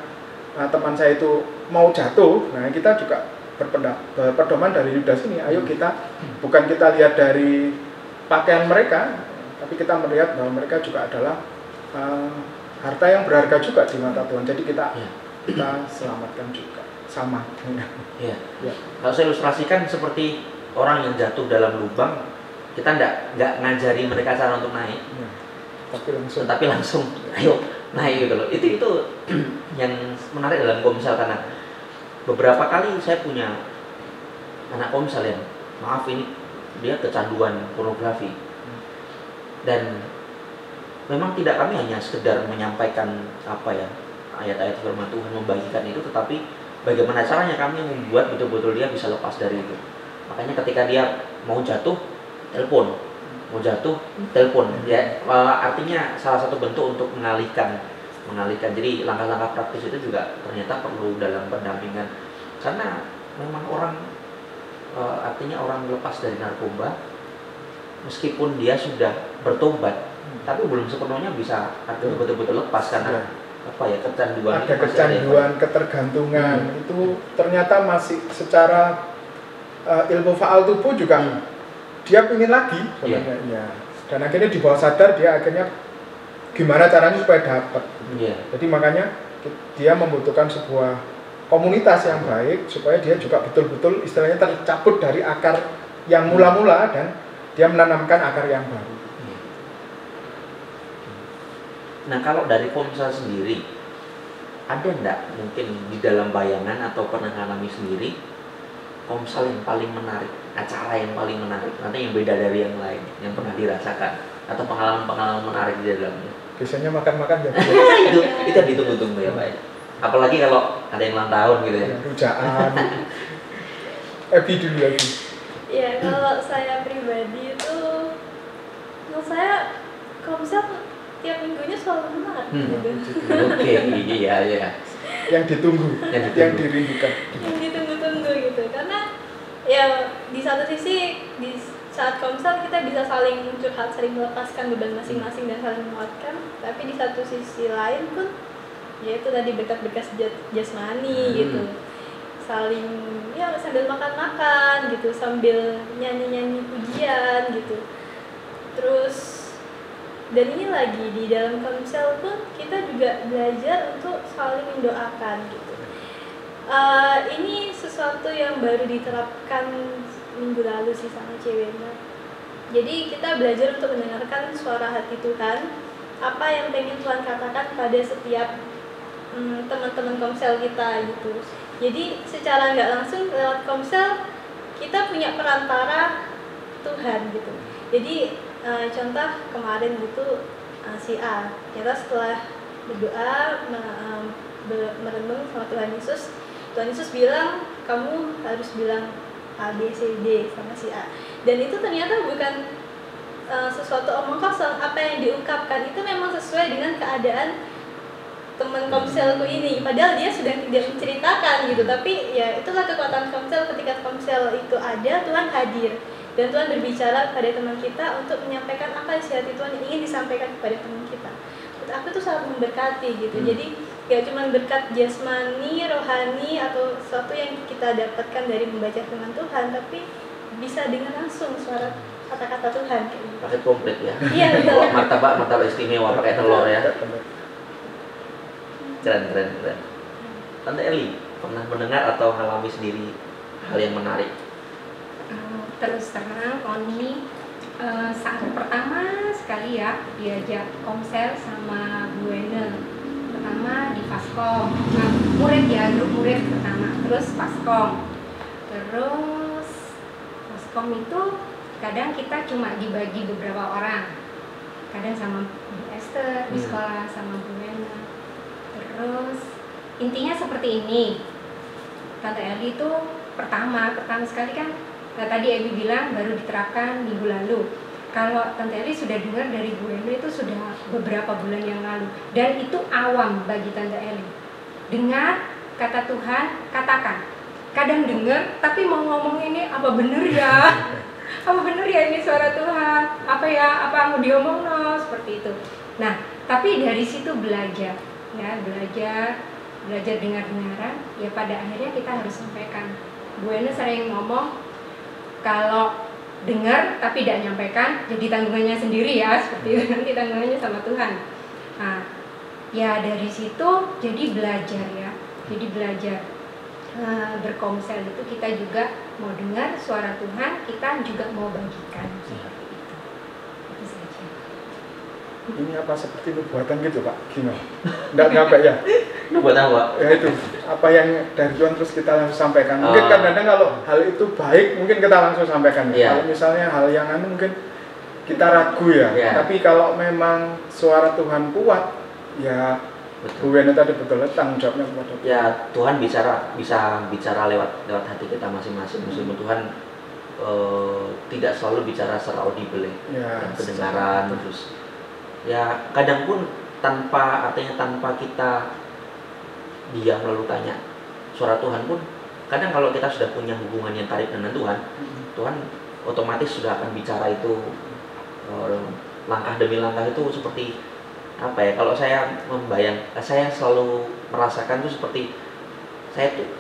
teman saya itu mau jatuh. Nah, kita juga berpedoman dari Yudas ini. Ayo bukan kita lihat dari pakaian mereka, tapi kita melihat bahwa mereka juga adalah harta yang berharga juga di mata Tuhan. Jadi kita selamatkan juga sama. Ya. Kalau saya ilustrasikan seperti orang yang jatuh dalam lubang, kita nggak ngajari mereka cara untuk naik, tapi langsung ayo naik gitu loh. Itu yang menarik dalam Komsel, karena beberapa kali saya punya anak Komsel yang maaf ini dia kecanduan pornografi, dan memang tidak kami hanya sekedar menyampaikan ayat-ayat firman Tuhan, membagikan itu, tetapi bagaimana caranya kami membuat betul-betul dia bisa lepas dari itu. Makanya ketika dia mau jatuh, telepon, ya, artinya salah satu bentuk untuk mengalihkan. Jadi langkah-langkah praktis itu juga ternyata perlu dalam pendampingan, karena memang artinya orang lepas dari narkoba, meskipun dia sudah bertobat, tapi belum sepenuhnya bisa betul-betul lepas, karena kecanduan. Ada kecanduan, ketergantungan itu ternyata masih secara ilmu faal tubuh juga dia ingin lagi sebenarnya. Ya. Dan akhirnya di bawah sadar dia akhirnya gimana caranya supaya dapat. Jadi makanya dia membutuhkan sebuah komunitas yang baik supaya dia juga betul-betul istilahnya tercabut dari akar yang mula-mula dan dia menanamkan akar yang baru. Nah, kalau dari Komsel sendiri, ada enggak mungkin di dalam bayangan atau pernah ngalami sendiri Komsel yang paling menarik, acara yang paling menarik, nanti yang beda dari yang lain, yang pernah dirasakan, atau pengalaman-pengalaman menarik di dalamnya? Biasanya makan-makan ya. itu ditunggu-tunggu ya Pak. Apalagi kalau ada yang ulang tahun gitu ya. Rujaan. Ebi dulu lagi. Ya, kalau saya pribadi itu, menurut saya Komsel tiap minggunya selalu menarik gitu. Oke, iya. Yang ditunggu, yang dirindukan. Yang ditunggu-tunggu gitu, karena ya di satu sisi di saat Komsel kita bisa saling curhat, saling melepaskan beban masing-masing dan saling menguatkan, tapi di satu sisi lain pun ya itu tadi berkat-berkat jasmani gitu, saling ya sambil makan-makan gitu, sambil nyanyi-nyanyi pujian gitu. Terus dan ini lagi di dalam Komsel pun kita juga belajar untuk saling mendoakan gitu. Ini sesuatu yang baru diterapkan minggu lalu sih sama ceweknya. Jadi kita belajar untuk mendengarkan suara hati Tuhan, apa yang pengen Tuhan katakan pada setiap teman-teman Komsel kita gitu. Jadi secara nggak langsung lewat Komsel kita punya perantara Tuhan gitu. Jadi contoh kemarin gitu si A, ternyata setelah berdoa merenung sama Tuhan Yesus bilang kamu harus bilang A, B, C, D sama si A. Dan itu ternyata bukan sesuatu omong kosong. Apa yang diungkapkan itu memang sesuai dengan keadaan teman Komselku ini. Padahal dia sudah tidak menceritakan gitu. Tapi ya itulah kekuatan Komsel, ketika Komsel itu ada, Tuhan hadir. Dan Tuhan berbicara pada teman kita untuk menyampaikan apa isi hati Tuhan yang ingin disampaikan kepada teman kita. Menurut aku itu sangat memberkati gitu. Jadi ya cuma berkat jasmani, rohani atau sesuatu yang kita dapatkan dari membaca firman Tuhan, tapi bisa dengar langsung suara kata-kata Tuhan. Paket komplit ya. Iya betul. Martabak istimewa pakai telur ya. Keren. Tante Eli pernah mendengar atau mengalami sendiri hal yang menarik? Terus terang Oni saat pertama sekali ya diajak Komsel sama Bu Ene, pertama di Paskom, murid ya, grup murid pertama, terus Paskom, terus Paskom itu kadang kita cuma dibagi beberapa orang, kadang sama Bu Esther di sekolah sama Bu Ene. Terus intinya seperti ini, Tante Eli itu pertama sekali kan. Nah, tadi Ebi bilang baru diterapkan minggu lalu. Kalau Tante Eli sudah dengar dari Bu Ene itu sudah beberapa bulan yang lalu. Dan itu awam bagi Tante Eli. Dengar kata Tuhan, katakan. Kadang dengar, tapi mau ngomong ini apa bener ya? Apa bener ya ini suara Tuhan? Apa mau diomong no? Seperti itu. Nah, tapi dari situ belajar. Ya, belajar dengar-dengaran. Ya pada akhirnya kita harus sampaikan. Bu Ene sering ngomong kalau dengar tapi tidak nyampaikan jadi tanggungannya sendiri ya, seperti itu, nanti tanggungannya sama Tuhan. Nah, ya dari situ jadi belajar ya, jadi belajar berkomsel itu kita juga mau dengar suara Tuhan, kita juga mau bagikan seperti itu. Itu saja. Ini apa seperti nubuatan gitu Pak? Gimana? Nggak nyampe ya? Nubuatan apa? Ya itu, apa yang dari Tuhan terus kita langsung sampaikan. Mungkin kadang-kadang kalau hal itu baik, mungkin kita langsung sampaikan. Yeah. Kalau misalnya hal yang mungkin kita ragu ya. Yeah. Tapi kalau memang suara Tuhan kuat, ya Bu Wena tadi betul, tanggung jawabnya kepada Tuhan. Ya Tuhan bisa bicara lewat hati kita masing-masing. Meskipun Tuhan tidak selalu bicara secara audible Ya, dan kedengaran terus. Ya kadang pun tanpa kita diam lalu tanya suara Tuhan pun, kadang kalau kita sudah punya hubungan yang karib dengan Tuhan, Tuhan otomatis sudah akan bicara itu langkah demi langkah. Itu seperti apa ya, kalau saya saya selalu merasakan itu seperti saya tuh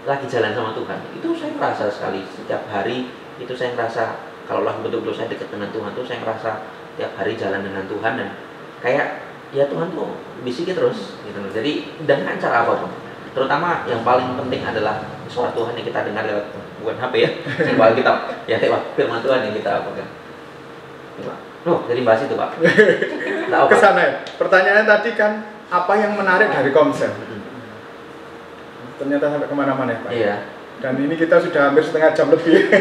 lagi jalan sama Tuhan. Itu saya merasa sekali setiap hari, itu saya merasa kalau lagi betul-betul saya dekat dengan Tuhan tuh saya merasa tiap hari jalan dengan Tuhan, dan kayak ya Tuhan tuh bisiki terus gitu. Jadi dengan cara apa tuh? Terutama yang paling penting adalah suara Tuhan yang kita dengar lewat, bukan HP ya, lewat kitab ya, lewat firman Tuhan yang kita pegang. Loh, jadi bahas itu Pak. Kesana ya. Pertanyaannya tadi kan apa yang menarik dari komsel? Ternyata sampai kemana-mana ya Pak. Iya. Dan ini kita sudah hampir setengah jam lebih.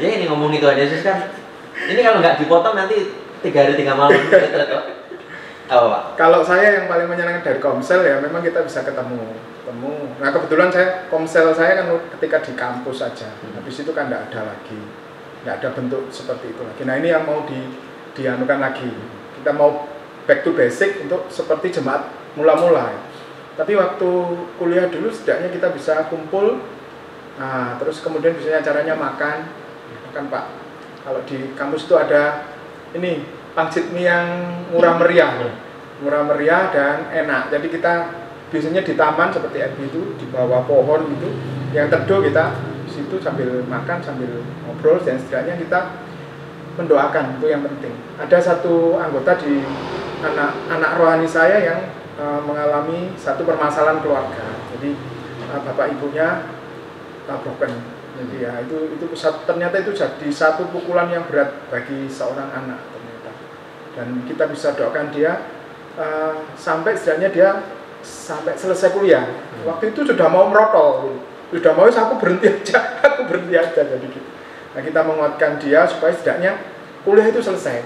Ya ini ngomongin Tuhan Yesus kan. Ini kalau nggak dipotong nanti 3 hari 3 malam. Apa Pak? Kalau saya yang paling menyenangkan dari komsel ya memang kita bisa ketemu. Nah kebetulan komsel saya kan ketika di kampus saja. Habis itu kan nggak ada lagi, nggak ada bentuk seperti itu lagi. Nah ini yang mau dianukan lagi. Kita mau back to basic untuk seperti jemaat mula-mula. Tapi waktu kuliah dulu setidaknya kita bisa kumpul. Nah terus kemudian biasanya caranya makan Pak. Kalau di kampus itu ada ini pangsit mie yang murah meriah dan enak. Jadi kita biasanya di taman seperti RB itu di bawah pohon gitu, yang teduh kita di situ sambil makan sambil ngobrol, dan setidaknya kita mendoakan, itu yang penting. Ada satu anggota di anak rohani saya yang mengalami satu permasalahan keluarga. Jadi bapak ibunya broken. Jadi ya itu ternyata itu jadi satu pukulan yang berat bagi seorang anak ternyata. Dan kita bisa doakan dia sampai setidaknya dia sampai selesai kuliah. Waktu itu sudah mau merotol, sudah mau aku berhenti aja jadi gitu. Nah kita menguatkan dia supaya setidaknya kuliah itu selesai.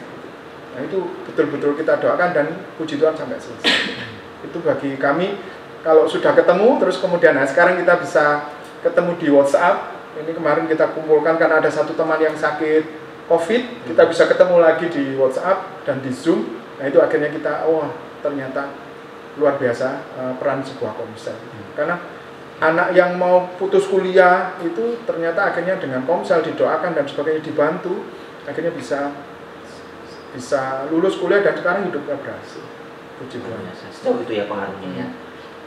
Nah itu betul-betul kita doakan dan puji Tuhan sampai selesai. Itu bagi kami kalau sudah ketemu terus kemudian sekarang kita bisa ketemu di WhatsApp. Ini kemarin kita kumpulkan karena ada satu teman yang sakit COVID, kita bisa ketemu lagi di WhatsApp dan di Zoom. Nah itu akhirnya kita ternyata luar biasa peran sebuah komsel. Karena anak yang mau putus kuliah itu ternyata akhirnya dengan komsel didoakan dan sebagainya dibantu, akhirnya bisa lulus kuliah dan sekarang hidupnya berhasil. Puji Tuhan. Sejauh itu ya pengaruhnya ya.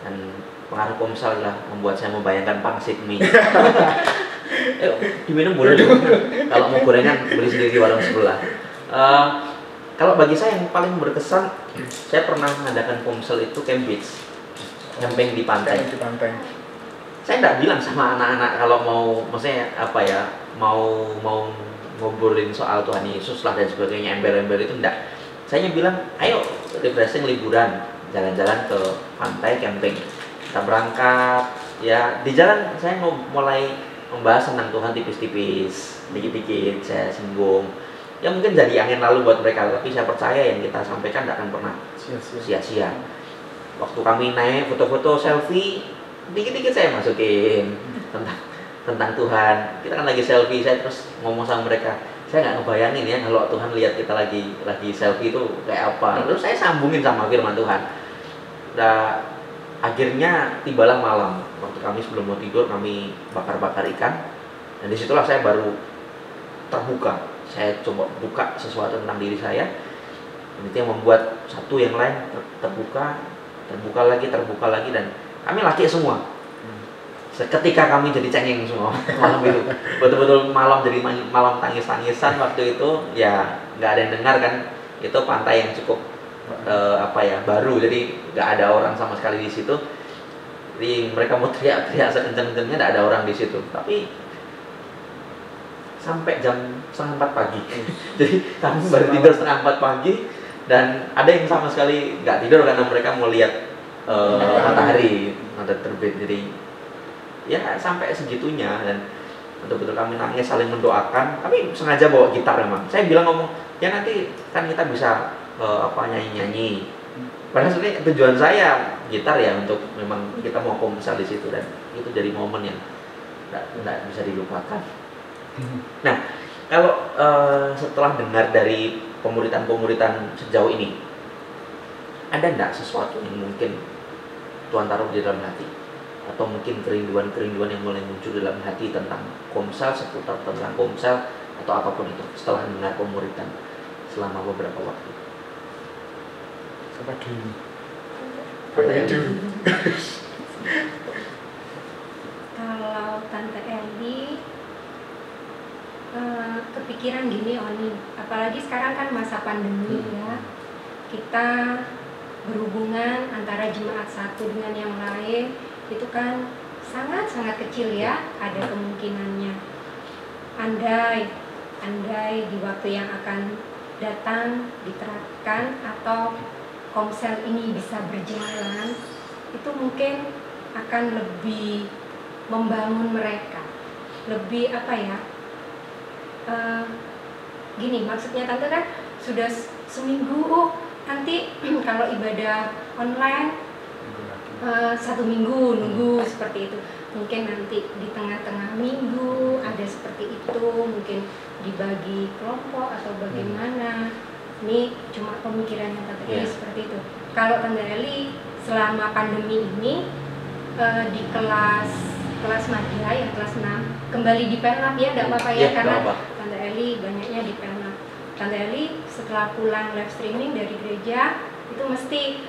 Dan pengaruh komsel lah membuat saya membayangkan pangsit mie. Diminum boleh dong. Kalau mau gorengan beli sendiri di warung sebelah. Kalau bagi saya yang paling berkesan, saya pernah mengadakan komsel itu camp beach, camping di pantai. Saya tidak bilang sama anak-anak kalau mau, maksudnya apa ya, mau ngobrolin soal Tuhan Yesus lah dan sebagainya, ember-ember itu enggak. Saya bilang, ayo refreshing, liburan, jalan-jalan ke pantai, camping. Kita berangkat, ya di jalan saya mau mulai membahas tentang Tuhan tipis-tipis, dikit-dikit saya singgung. Ya mungkin jadi angin lalu buat mereka, tapi saya percaya yang kita sampaikan tidak akan pernah sia-sia. Waktu kami naik foto-foto selfie, dikit-dikit saya masukin tentang Tuhan. Kita kan lagi selfie, saya terus ngomong sama mereka. Saya nggak ngebayangin ya kalau Tuhan lihat kita lagi selfie itu kayak apa. Terus saya sambungin sama firman Tuhan. Nah, akhirnya tibalah malam. Waktu kami sebelum mau tidur kami bakar-bakar ikan. Dan disitulah saya baru terbuka. Saya coba buka sesuatu tentang diri saya. Dan itu yang membuat satu yang lain terbuka lagi, dan kami laki semua. Seketika kami jadi cengeng semua malam itu, betul-betul malam jadi malam tangis-tangisan waktu itu. Ya nggak ada yang dengar kan, itu pantai yang cukup baru, jadi nggak ada orang sama sekali di situ. Jadi mereka mau teriak-teriak sekencang-kencangnya, nggak ada orang di situ. Tapi sampai jam 3:30 pagi, jadi kami baru tidur 3:30 pagi, dan ada yang sama sekali nggak tidur karena mereka mau lihat matahari terbit. Jadi ya sampai segitunya, dan betul-betul kami nangis saling mendoakan. Kami sengaja bawa gitar memang. Saya bilang ngomong, ya nanti kan kita bisa nyanyi-nyanyi. Padahal sebenarnya tujuan saya gitar ya untuk memang kita mau komsel di situ, dan itu jadi momen yang tidak bisa dilupakan. Nah, kalau setelah dengar dari pemuritan sejauh ini, ada enggak sesuatu yang mungkin Tuhan taruh di dalam hati? Atau mungkin kerinduan-kerinduan yang mulai muncul dalam hati tentang komsel, seputar tentang komsel, atau apapun itu setelah mendengar pemuritan selama beberapa waktu? Siapa dulu? Kalau Tante Eli kepikiran gini, Oni, apalagi sekarang kan masa pandemi ya, kita berhubungan antara jemaat satu dengan yang lain itu kan sangat-sangat kecil ya, ada kemungkinannya. Andai di waktu yang akan datang diterapkan atau komsel ini bisa berjalan, itu mungkin akan lebih membangun mereka, lebih gini maksudnya Tante kan sudah seminggu, nanti kalau ibadah online 1 minggu nunggu seperti itu. Mungkin nanti di tengah-tengah minggu ada seperti itu, mungkin dibagi kelompok atau bagaimana. Ini cuma pemikirannya Tante Eli seperti itu. Kalau Tante Eli selama pandemi ini di kelas madya yang kelas 6 kembali di Penlab ya, enggak apa-apa ya, karena Tante Eli banyaknya di Penlab. Tante Eli setelah pulang live streaming dari gereja itu mesti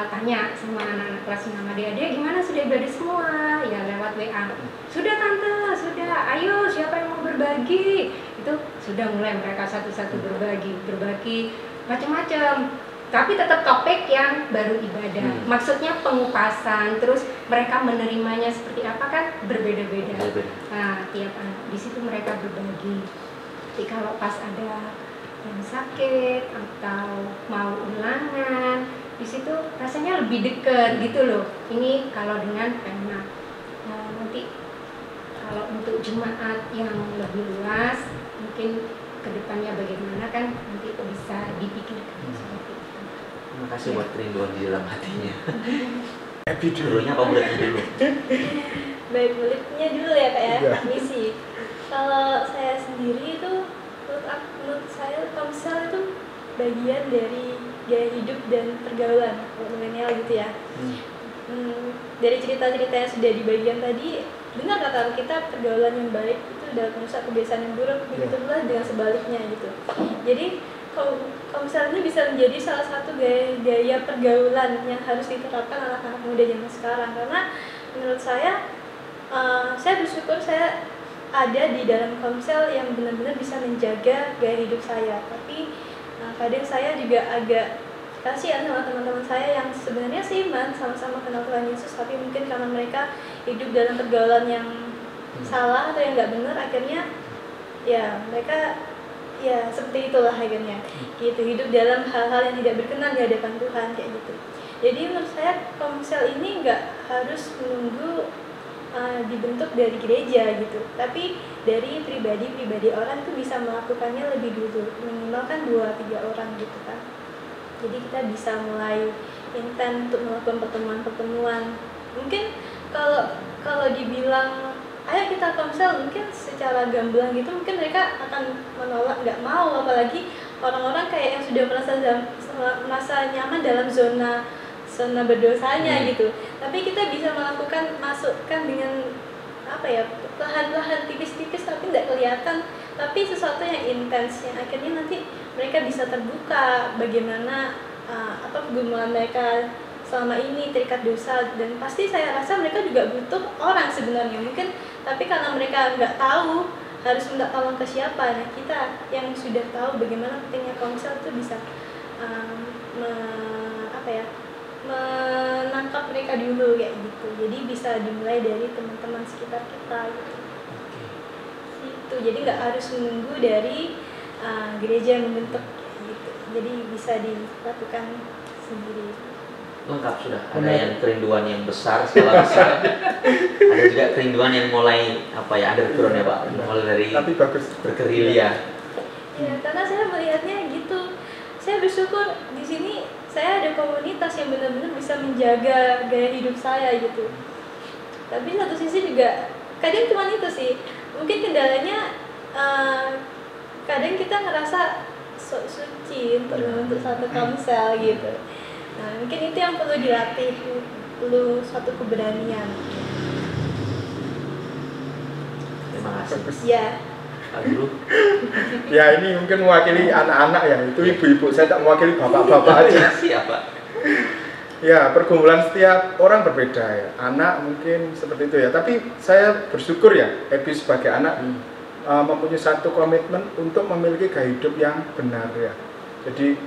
tanya sama anak-anak kelas 6, adik-adik gimana, sudah ibadah semua? Ya lewat WA. Sudah Tante, sudah. Ayo siapa yang mau berbagi? Itu sudah mulai mereka satu-satu berbagi macam-macam. Tapi tetap topik yang baru ibadah. Maksudnya pengupasan, terus mereka menerimanya seperti apa kan berbeda-beda. Nah, tiap anak di situ mereka berbagi. Jadi kalau pas ada yang sakit atau mau ulangan, di situ rasanya lebih dekat gitu loh. Ini kalau dengan Penlab. Nah, nanti kalau untuk jemaat yang lebih luas, mungkin kedepannya bagaimana kan nanti bisa dipikirkan seperti itu. Terima kasih buat kerinduan di dalam hatinya. Happy Dulunya apa muridnya dulu? Baik, muridnya dulu ya Kak ya, misi. Kalau saya sendiri itu, menurut saya komsel itu bagian dari gaya hidup dan pergaulan milenial gitu ya. Dari cerita-cerita yang sudah dibagikan tadi, benar kata kita, pergaulan yang baik itu dapat merusak kebiasaan yang buruk, begitu pula dengan sebaliknya gitu. Jadi komsel ini bisa menjadi salah satu gaya pergaulan yang harus diterapkan anak-anak muda zaman sekarang, karena menurut saya bersyukur saya ada di dalam komsel yang benar-benar bisa menjaga gaya hidup saya. Tapi kadang saya juga agak kasihan sama teman-teman saya yang sebenarnya seiman, sama-sama kenal Tuhan Yesus, tapi mungkin karena mereka hidup dalam pergaulan yang salah atau yang nggak benar, akhirnya ya mereka ya seperti itulah akhirnya gitu, hidup dalam hal-hal yang tidak berkenan di hadapan Tuhan kayak gitu. Jadi menurut saya komsel ini nggak harus menunggu dibentuk dari gereja gitu, tapi dari pribadi orang itu bisa melakukannya lebih dulu, minimal kan 2-3 orang gitu kan. Jadi kita bisa mulai intens untuk melakukan pertemuan-pertemuan. Mungkin kalau dibilang ayo kita komsel, mungkin secara gamblang gitu mungkin mereka akan menolak, nggak mau, apalagi orang-orang kayak yang sudah merasa nyaman dalam zona berdosanya gitu. Tapi kita bisa masukkan dengan perlahan-lahan, tipis-tipis tapi tidak kelihatan, tapi sesuatu yang intens yang akhirnya nanti mereka bisa terbuka bagaimana pergumulan mereka selama ini terikat dosa, dan pasti saya rasa mereka juga butuh orang sebenarnya mungkin, tapi karena mereka nggak tahu harus minta tolong ke siapa. Nah, kita yang sudah tahu bagaimana pentingnya komsel itu bisa menangkap mereka dulu kayak gitu. Jadi bisa dimulai dari teman-teman sekitar kita gitu. Gitu. Jadi nggak harus menunggu dari gereja yang membentuk gitu. Jadi bisa dilakukan sendiri. Lengkap sudah. Ada yang kerinduan yang besar, skala besar. Ada juga kerinduan yang mulai underground ya Pak, mulai dari Tapi bagus. bergerilya. Ya, karena saya melihatnya gitu. Saya bersyukur di sini saya ada komunitas yang benar-benar bisa menjaga gaya hidup saya gitu. Tapi satu sisi juga kadang cuma itu sih. Mungkin kendalanya kadang kita ngerasa sok suci untuk satu komsel gitu. Nah, mungkin itu yang perlu dilatih, perlu suatu keberanian. Terima kasih. Ya. Pak Guru. Ya ini mungkin mewakili anak-anak ya, itu ibu-ibu, saya tak mewakili bapak-bapak aja. Siapa? Ya, pergumulan setiap orang berbeda ya. Anak mungkin seperti itu ya. Tapi saya bersyukur ya, Epi sebagai anak mempunyai satu komitmen untuk memiliki gaya hidup yang benar ya. Jadi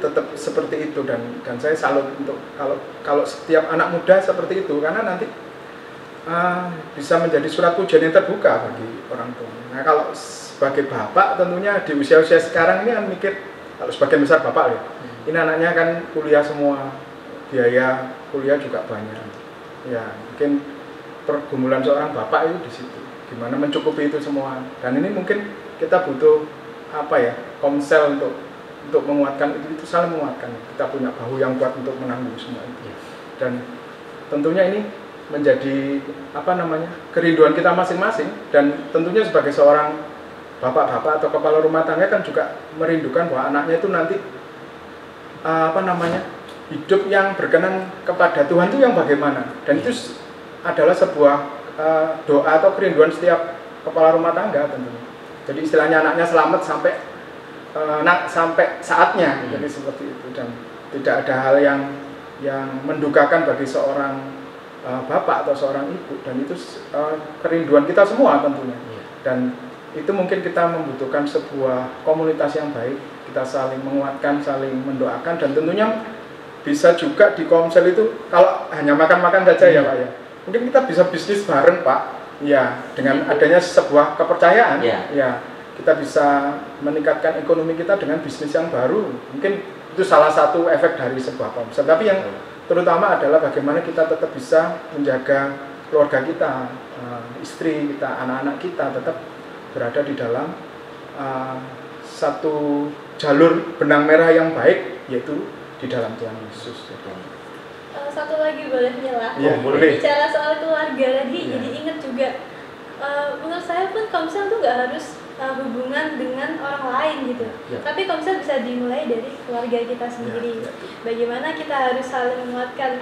tetap seperti itu, dan saya salut untuk kalau setiap anak muda seperti itu, karena nanti bisa menjadi surat pujian yang terbuka bagi orang tua. Nah, kalau sebagai bapak tentunya di usia-usia sekarang ini kan mikir, kalau sebagian besar bapak ya, ini anaknya kan kuliah semua, biaya kuliah juga banyak. Ya, mungkin pergumulan seorang bapak itu di situ, gimana mencukupi itu semua. Dan ini mungkin kita butuh komsel untuk menguatkan itu saling menguatkan. Kita punya bahu yang kuat untuk menanggung semua itu. Dan tentunya ini menjadi kerinduan kita masing-masing, dan tentunya sebagai seorang bapak-bapak atau kepala rumah tangga kan juga merindukan bahwa anaknya itu nanti hidup yang berkenan kepada Tuhan itu yang bagaimana. Dan itu adalah sebuah doa atau kerinduan setiap kepala rumah tangga tentunya. Jadi istilahnya anaknya selamat sampai saatnya. Jadi seperti itu, dan tidak ada hal yang mendukakan bagi seorang bapak atau seorang ibu, dan itu kerinduan kita semua tentunya. Dan itu mungkin kita membutuhkan sebuah komunitas yang baik, kita saling menguatkan, saling mendoakan, dan tentunya bisa juga di komsel itu kalau hanya makan-makan saja ya Pak ya, mungkin kita bisa bisnis bareng Pak ya, dengan adanya sebuah kepercayaan ya, kita bisa meningkatkan ekonomi kita dengan bisnis yang baru. Mungkin itu salah satu efek dari sebuah komsel, tapi yang terutama adalah bagaimana kita tetap bisa menjaga keluarga kita, istri kita, anak-anak kita tetap berada di dalam satu jalur benang merah yang baik, yaitu di dalam Tuhan Yesus. Satu lagi boleh nyela? Ya, boleh. Bicara soal keluarga tadi, jadi ingat juga. Menurut saya pun komsel tuh nggak harus hubungan dengan orang lain gitu. Tapi komsel bisa dimulai dari keluarga kita sendiri. Bagaimana kita harus saling menguatkan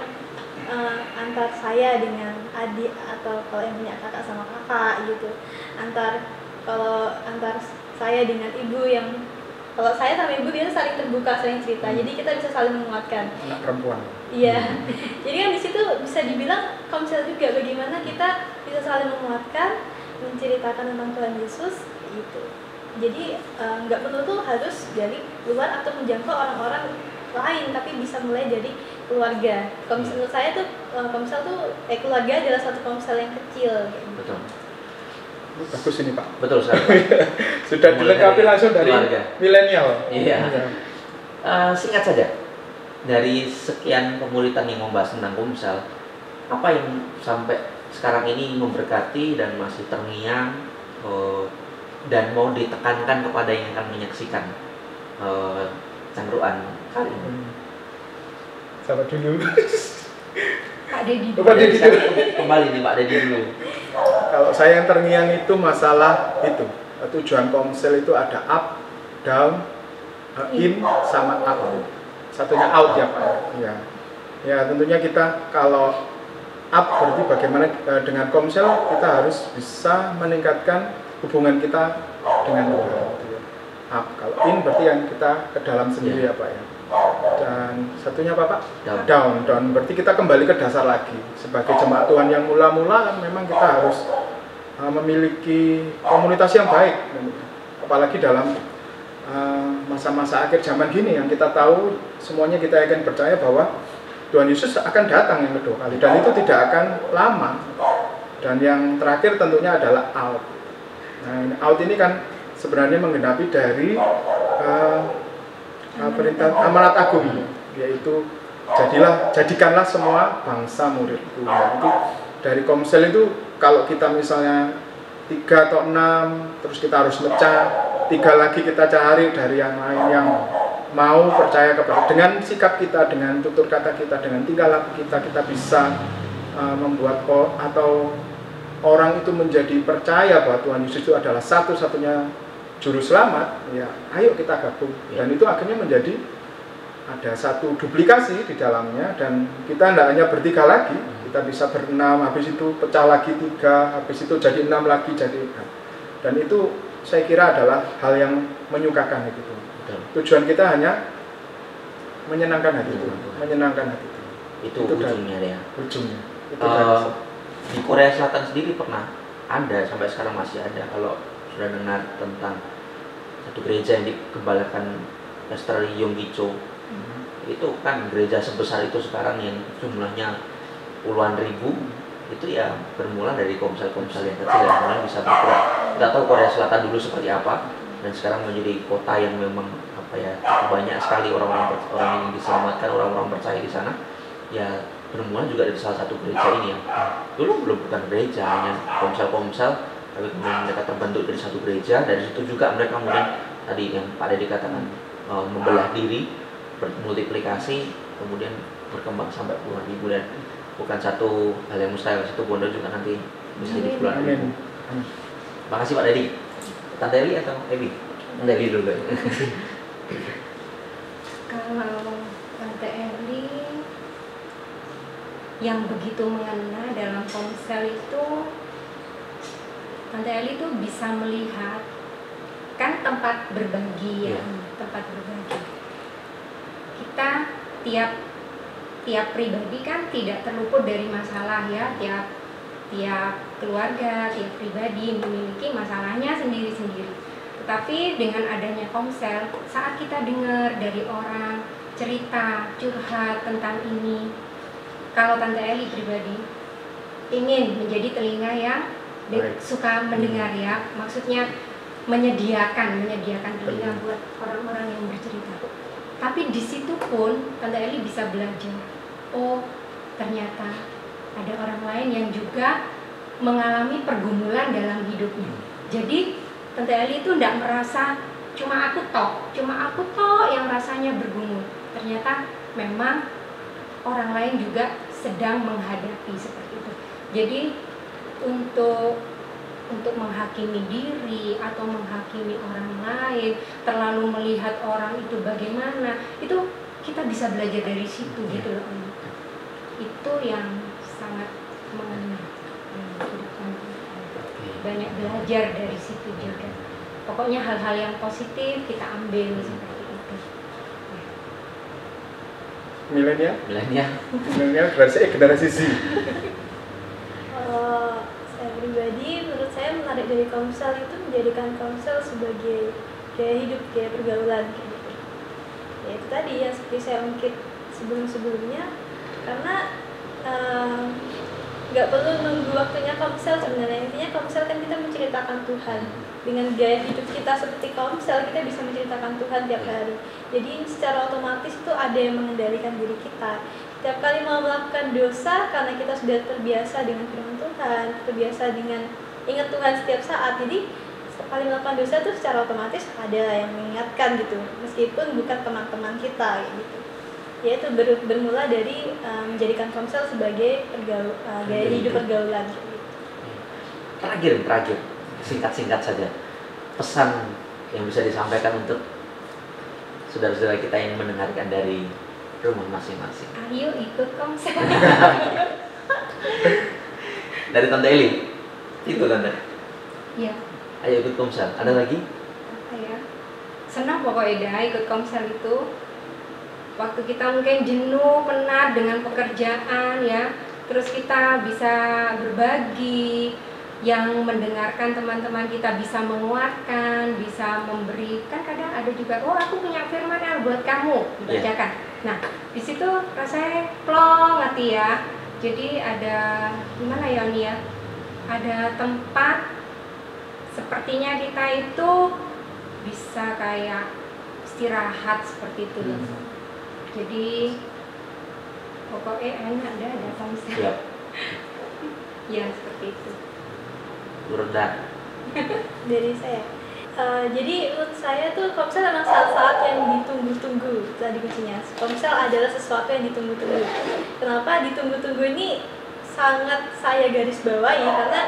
antar saya dengan adik, atau kalau yang punya kakak sama kakak gitu. Kalau antar saya dengan ibu, yang kalau saya sama ibu biasanya saling terbuka, saling cerita. Jadi kita bisa saling menguatkan. Anak perempuan. Iya. Jadi kan di situ bisa dibilang komsel juga, bagaimana kita bisa saling menguatkan, menceritakan tentang Tuhan Yesus gitu. Jadi nggak perlu tuh harus dari luar atau menjangkau orang-orang lain, tapi bisa mulai dari keluarga. Kalau menurut saya tuh komsel tuh keluarga adalah satu komsel yang kecil. Gitu. Betul. Bagus ini Pak. Betul sekali. Sudah dilengkapi langsung dari milenial. Iya. Singkat saja, dari sekian pemuritan yang membahas tentang komsel, apa yang sampai sekarang ini memberkati dan masih terngiang dan mau ditekankan kepada yang akan menyaksikan cangkruan kali ini? Siapa dulu? Pak Dedi. Pak Dedi dulu. Kembali nih Pak Dedi dulu. Kalau saya yang terngiang itu masalah itu, tujuan komsel itu ada up, down, in, sama out. Satunya out ya Pak. Ya tentunya kita kalau up berarti bagaimana dengan komsel kita harus bisa meningkatkan hubungan kita dengan Tuhan. Up, kalau in berarti yang kita ke dalam sendiri ya Pak ya. Dan satunya apa Pak? Down. Down. Berarti kita kembali ke dasar lagi. Sebagai jemaat Tuhan yang mula-mula memang kita harus memiliki komunitas yang baik. Apalagi dalam masa-masa akhir zaman gini yang kita tahu semuanya kita akan percaya bahwa Tuhan Yesus akan datang yang kedua kali dan itu tidak akan lama. Dan yang terakhir tentunya adalah out. Nah, out ini kan sebenarnya menggenapi dari perintah amanat agung, yaitu jadikanlah semua bangsa muridku. Nah, itu dari Komsel itu kalau kita misalnya 3 atau 6 terus kita harus mecah 3 lagi kita cari dari yang lain yang mau percaya kepada dengan sikap kita, dengan tutur kata kita, dengan tingkah laku kita bisa membuat atau orang itu menjadi percaya bahwa Tuhan Yesus itu adalah satu-satunya juru selamat. Ya, ayo kita gabung. Dan itu akhirnya menjadi ada satu duplikasi di dalamnya dan kita tidak hanya bertiga lagi, kita bisa berenam, habis itu pecah lagi 3, habis itu jadi 6 lagi jadi 6. Dan itu saya kira adalah hal yang menyukakan hati Tuhan. Tujuan kita hanya menyenangkan hati Tuhan, menyenangkan hati Tuhan. Itu ujungnya ya. Ujungnya. Itu di Korea Selatan sendiri pernah ada, sampai sekarang masih ada, kalau sudah dengar tentang satu gereja yang dikembalikan Pastor Yonggi-cho. Itu kan gereja sebesar itu sekarang yang jumlahnya puluhan ribu, itu ya bermula dari komsel-komsel yang kecil yang kemudian bisa bergerak. Tidak tahu Korea Selatan dulu seperti apa, dan sekarang menjadi kota yang memang banyak sekali orang yang diselamatkan, orang-orang percaya di sana. Ya bermula juga dari salah satu gereja ini yang dulu belum bukan gereja, hanya komsel-komsel, tapi kemudian mereka terbentuk dari satu gereja. Dari situ juga mereka kemudian tadi yang Pak Deddy katakan membelah diri, bermultiplikasi, kemudian berkembang sampai puluhan ribu, dan bukan satu hal yang mustahil. Situ Bondo juga nanti bisa jadi puluhan ribu. Makasih Pak Deddy. Tante Eli atau Ebi? Tante Eli dulu. Kalau Tante Eli yang begitu mengena dalam Komsel itu, Tante Eli itu bisa melihat kan tempat berbagi ya, tempat berbagi. Kita tiap pribadi kan tidak terluput dari masalah ya, tiap keluarga, tiap pribadi memiliki masalahnya sendiri-sendiri. Tetapi dengan adanya Komsel, saat kita dengar dari orang cerita, curhat tentang ini, kalau Tante Eli pribadi ingin menjadi telinga yang suka mendengar ya, maksudnya menyediakan telinga buat orang-orang yang bercerita. Tapi di situ pun Tante Eli bisa belajar. Oh, ternyata ada orang lain yang juga mengalami pergumulan dalam hidupnya. Jadi Tante Eli itu tidak merasa cuma aku toh yang rasanya bergumul. Ternyata memang orang lain juga sedang menghadapi seperti itu. Jadi untuk menghakimi diri atau menghakimi orang lain, terlalu melihat orang itu bagaimana, itu kita bisa belajar dari situ gitu loh. Itu yang sangat mengena. Banyak belajar dari situ juga. Pokoknya hal-hal yang positif kita ambil seperti itu. Milenial generasi Z. Saya pribadi, menurut saya menarik dari Komsel itu menjadikan Komsel sebagai gaya hidup, gaya pergaulan gitu. Ya itu tadi ya seperti saya ungkit sebelumnya, karena nggak perlu nunggu waktunya Komsel sebenarnya. Intinya Komsel kan kita menceritakan Tuhan. Dengan gaya hidup kita seperti Komsel, kita bisa menceritakan Tuhan tiap hari. Jadi secara otomatis itu ada yang mengendalikan diri kita. Tiap kali mau melakukan dosa, karena kita sudah terbiasa dengan firman Tuhan, terbiasa dengan ingat Tuhan setiap saat. Jadi setiap kali melakukan dosa itu secara otomatis ada yang mengingatkan gitu, meskipun bukan teman-teman kita gitu. Yaitu bermula dari menjadikan Komsel sebagai gaya hidup pergaulan gitu. Terakhir singkat saja pesan yang bisa disampaikan untuk saudara-saudara kita yang mendengarkan dari rumah masing-masing. Ayo ikut Komsel. Dari Tante Eli itu Tante. Iya. Ayo ikut Komsel. Ada lagi? Apa ya? Senang pokoknya ikut Komsel itu. waktu kita mungkin jenuh, penat dengan pekerjaan ya, terus kita bisa berbagi, yang mendengarkan teman-teman kita bisa menguatkan, bisa memberikan. Kadang ada juga, oh aku punya firman yang buat kamu, dibacakan. Nah, di situ rasanya plong hati ya. Jadi ada gimana ya Oni ya? Ada tempat sepertinya kita itu bisa kayak istirahat seperti itu. Jadi pokoknya enak ada konsep. Ya seperti itu. Rendah Dari saya. Jadi menurut saya tuh komsel memang saat-saat yang ditunggu-tunggu tadi kuncinya. Komsel adalah sesuatu yang ditunggu-tunggu. Kenapa ditunggu-tunggu ini sangat saya garis bawahi, karena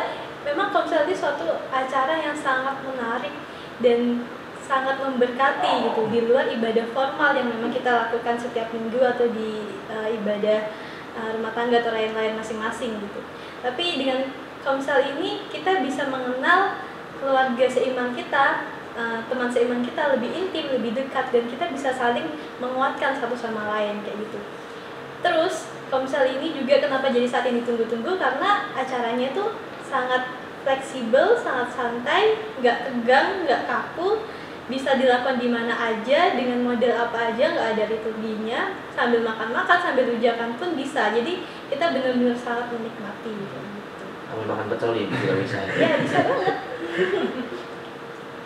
memang komsel ini suatu acara yang sangat menarik dan sangat memberkati gitu, di luar ibadah formal yang memang kita lakukan setiap minggu atau di ibadah rumah tangga atau lain-lain masing-masing gitu. Tapi dengan komsel ini kita bisa mengenal keluarga seiman kita, teman seiman kita lebih intim, lebih dekat, dan kita bisa saling menguatkan satu sama lain kayak gitu. Terus komsel ini juga kenapa jadi saat ini ditunggu-tunggu, karena acaranya tuh sangat fleksibel, sangat santai, nggak tegang, nggak kaku, bisa dilakukan di mana aja, dengan model apa aja, nggak ada liturginya, sambil makan-makan, sambil ujakan pun bisa. Jadi kita benar-benar sangat menikmati gitu. Kamu makan pecel ya juga bisa. Ya bisa banget.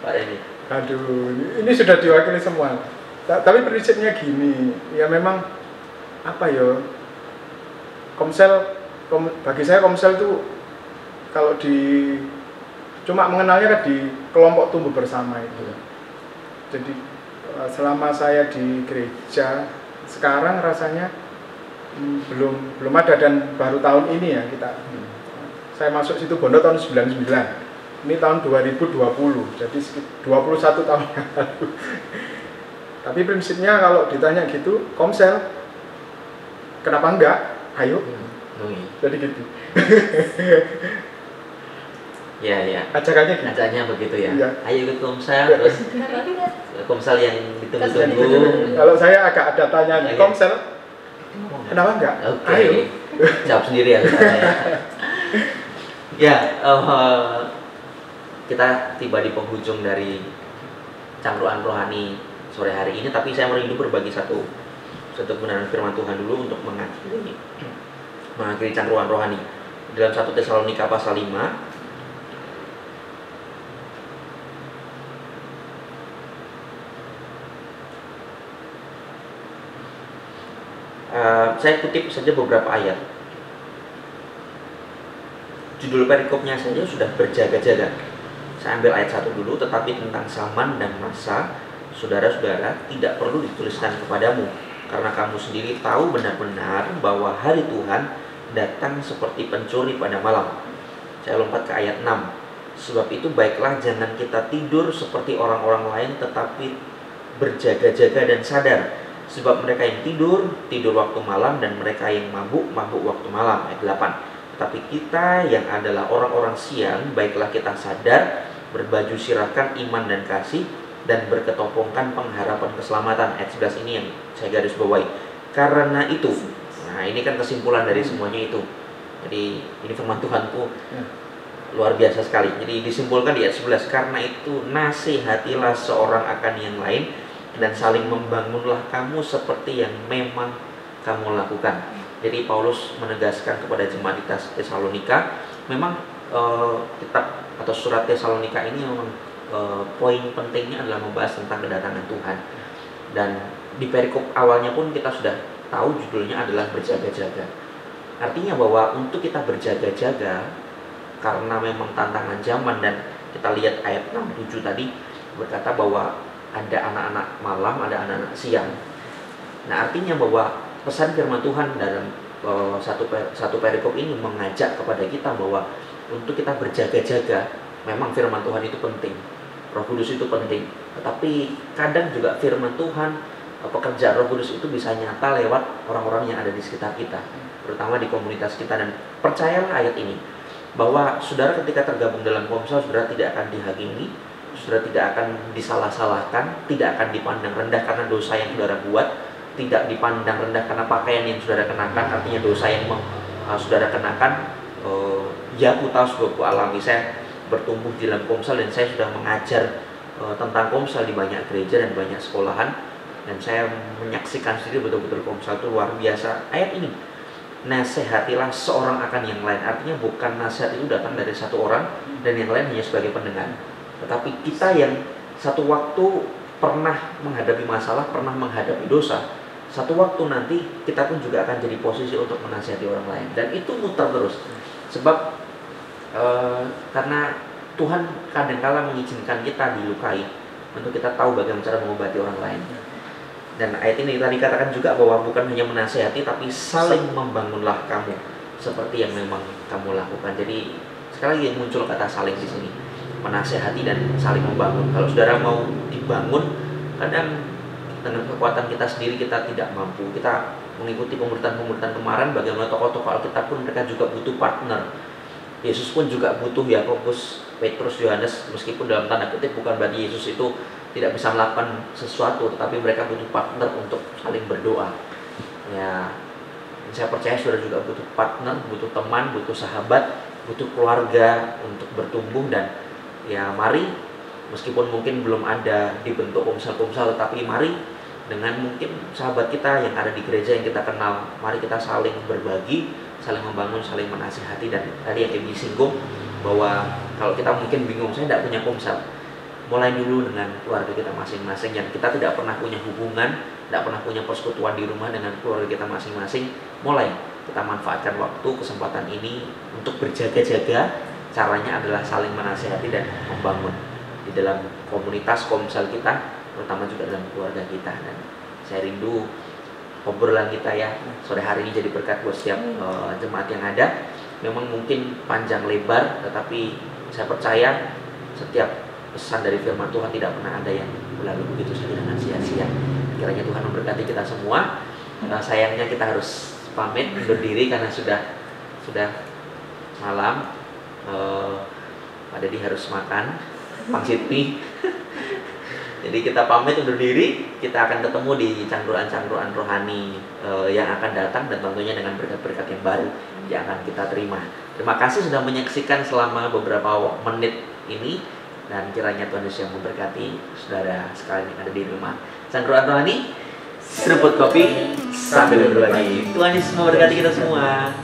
Pak Edi. Aduh, ini sudah diwakili semua. Tapi prinsipnya gini, ya memang apa ya? Bagi saya komsel itu kalau cuma mengenalnya kan di kelompok tumbuh bersama itu. Jadi selama saya di gereja sekarang rasanya belum ada, dan baru tahun ini ya saya masuk situ Bondo tahun 99. Ini tahun 2020, jadi 21 tahun yang lalu. Tapi prinsipnya kalau ditanya gitu, komsel, kenapa enggak? Ayo. Jadi gitu. Ya. Ajakannya gitu. Ajakannya begitu ya. Ya. Ayo ikut komsel, terus komsel yang ditunggu-tunggu. Kalau saya agak ada tanya, komsel, kenapa enggak? Oke. Ayo. Jawab sendiri ya saya. Ya, kita tiba di penghujung dari cangkruan rohani sore hari ini, tapi saya merindu berbagi satu kebenaran firman Tuhan dulu untuk mengakhiri cangkruan rohani. Dalam 1 Tesalonika pasal 5 saya kutip saja beberapa ayat. Judul perikopnya saja sudah berjaga-jaga. Saya ambil ayat 1 dulu. Tetapi tentang zaman dan masa, saudara-saudara, tidak perlu dituliskan kepadamu, karena kamu sendiri tahu benar-benar bahwa hari Tuhan datang seperti pencuri pada malam. Saya lompat ke ayat 6. Sebab itu baiklah jangan kita tidur seperti orang-orang lain, tetapi berjaga-jaga dan sadar. Sebab mereka yang tidur waktu malam, dan mereka yang mabuk waktu malam. Ayat 8. Tapi kita yang adalah orang-orang siang, baiklah kita sadar, berbaju sirahkan iman dan kasih, dan berketopongkan pengharapan keselamatan. Ayat 11 ini yang saya garis bawahi. Karena itu, nah ini kan kesimpulan dari semuanya itu. Jadi ini firman Tuhan tuh luar biasa sekali. Jadi disimpulkan di ayat 11, karena itu nasihatilah seorang akan yang lain, dan saling membangunlah kamu seperti yang memang kamu lakukan. Jadi Paulus menegaskan kepada jemaat di Tesalonika, memang kitab atau surat Tesalonika ini memang poin pentingnya adalah membahas tentang kedatangan Tuhan. Dan di perikop awalnya pun kita sudah tahu judulnya adalah berjaga-jaga. Artinya bahwa untuk kita berjaga-jaga karena memang tantangan zaman, dan kita lihat ayat 6-7 tadi berkata bahwa ada anak-anak malam, ada anak-anak siang. Nah, artinya bahwa pesan firman Tuhan dalam satu perikop ini mengajak kepada kita bahwa untuk kita berjaga-jaga, memang firman Tuhan itu penting, Roh Kudus itu penting. Tetapi kadang juga firman Tuhan, pekerjaan Roh Kudus itu bisa nyata lewat orang-orang yang ada di sekitar kita, terutama di komunitas kita. Dan percayalah ayat ini, bahwa saudara ketika tergabung dalam komsel, saudara tidak akan dihakimi, saudara tidak akan disalah-salahkan, tidak akan dipandang rendah karena dosa yang saudara buat. tidak dipandang rendah karena pakaian yang saudara kenakan, artinya dosa yang saudara kenakan. Ya, aku tahu sudah aku alami. Saya bertumbuh di dalam Komsel dan saya sudah mengajar tentang Komsel di banyak gereja dan banyak sekolahan, dan saya menyaksikan sendiri betul-betul Komsel itu luar biasa. Ayat ini, nasihatilah seorang akan yang lain, artinya bukan nasihat itu datang dari satu orang dan yang lain hanya sebagai pendengar, tetapi kita yang satu waktu pernah menghadapi masalah, pernah menghadapi dosa, satu waktu nanti kita pun juga akan jadi posisi untuk menasihati orang lain, dan itu muter terus. Sebab karena Tuhan kadangkala mengizinkan kita dilukai untuk kita tahu bagaimana cara mengobati orang lain. Dan ayat ini tadi katakan juga bahwa bukan hanya menasihati, tapi saling membangunlah kamu seperti yang memang kamu lakukan. Jadi sekali lagi muncul kata saling di sini, menasihati dan saling membangun. Kalau saudara mau dibangun, kadang dengan kekuatan kita sendiri kita tidak mampu. Kita mengikuti pemerintahan kemarin, bagaimana tokoh-tokoh Alkitab pun mereka juga butuh partner. Yesus pun juga butuh Yakobus, Petrus, Yohanes, meskipun dalam tanda kutip bukan berarti Yesus itu tidak bisa melakukan sesuatu, tetapi mereka butuh partner untuk saling berdoa. Ya, saya percaya saudara juga butuh partner, butuh teman, butuh sahabat, butuh keluarga untuk bertumbuh. Dan ya mari, meskipun mungkin belum ada dibentuk Komsel, tetapi mari dengan mungkin sahabat kita yang ada di gereja yang kita kenal, mari kita saling berbagi, saling membangun, saling menasihati. Dan tadi yang Ibu singgung bahwa kalau kita mungkin bingung, saya tidak punya Komsel, mulai dulu dengan keluarga kita masing-masing yang kita tidak pernah punya hubungan, tidak pernah punya persekutuan di rumah dengan keluarga kita masing-masing. Mulai kita manfaatkan waktu, kesempatan ini untuk berjaga-jaga. Caranya adalah saling menasihati dan membangun di dalam komunitas Komsel kita, terutama juga dalam keluarga kita. Dan saya rindu obrolan kita ya sore hari ini jadi berkat buat setiap jemaat yang ada. Memang mungkin panjang lebar, tetapi saya percaya setiap pesan dari firman Tuhan tidak pernah ada yang berlalu begitu saja dengan sia-sia. Kiranya Tuhan memberkati kita semua. Sayangnya kita harus pamit undur diri karena sudah malam. Pak Dedi harus makan pangsit mie. Jadi kita pamit undur diri. Kita akan ketemu di cangkruan rohani yang akan datang, dan tentunya dengan berkat-berkat yang baru yang akan kita terima. Terima kasih sudah menyaksikan selama beberapa menit ini, dan kiranya Tuhan Yesus yang memberkati saudara sekalian yang ada di rumah. Cangkruan rohani, seruput kopi sambil berbagi. Tuhan Yesus memberkati kita semua.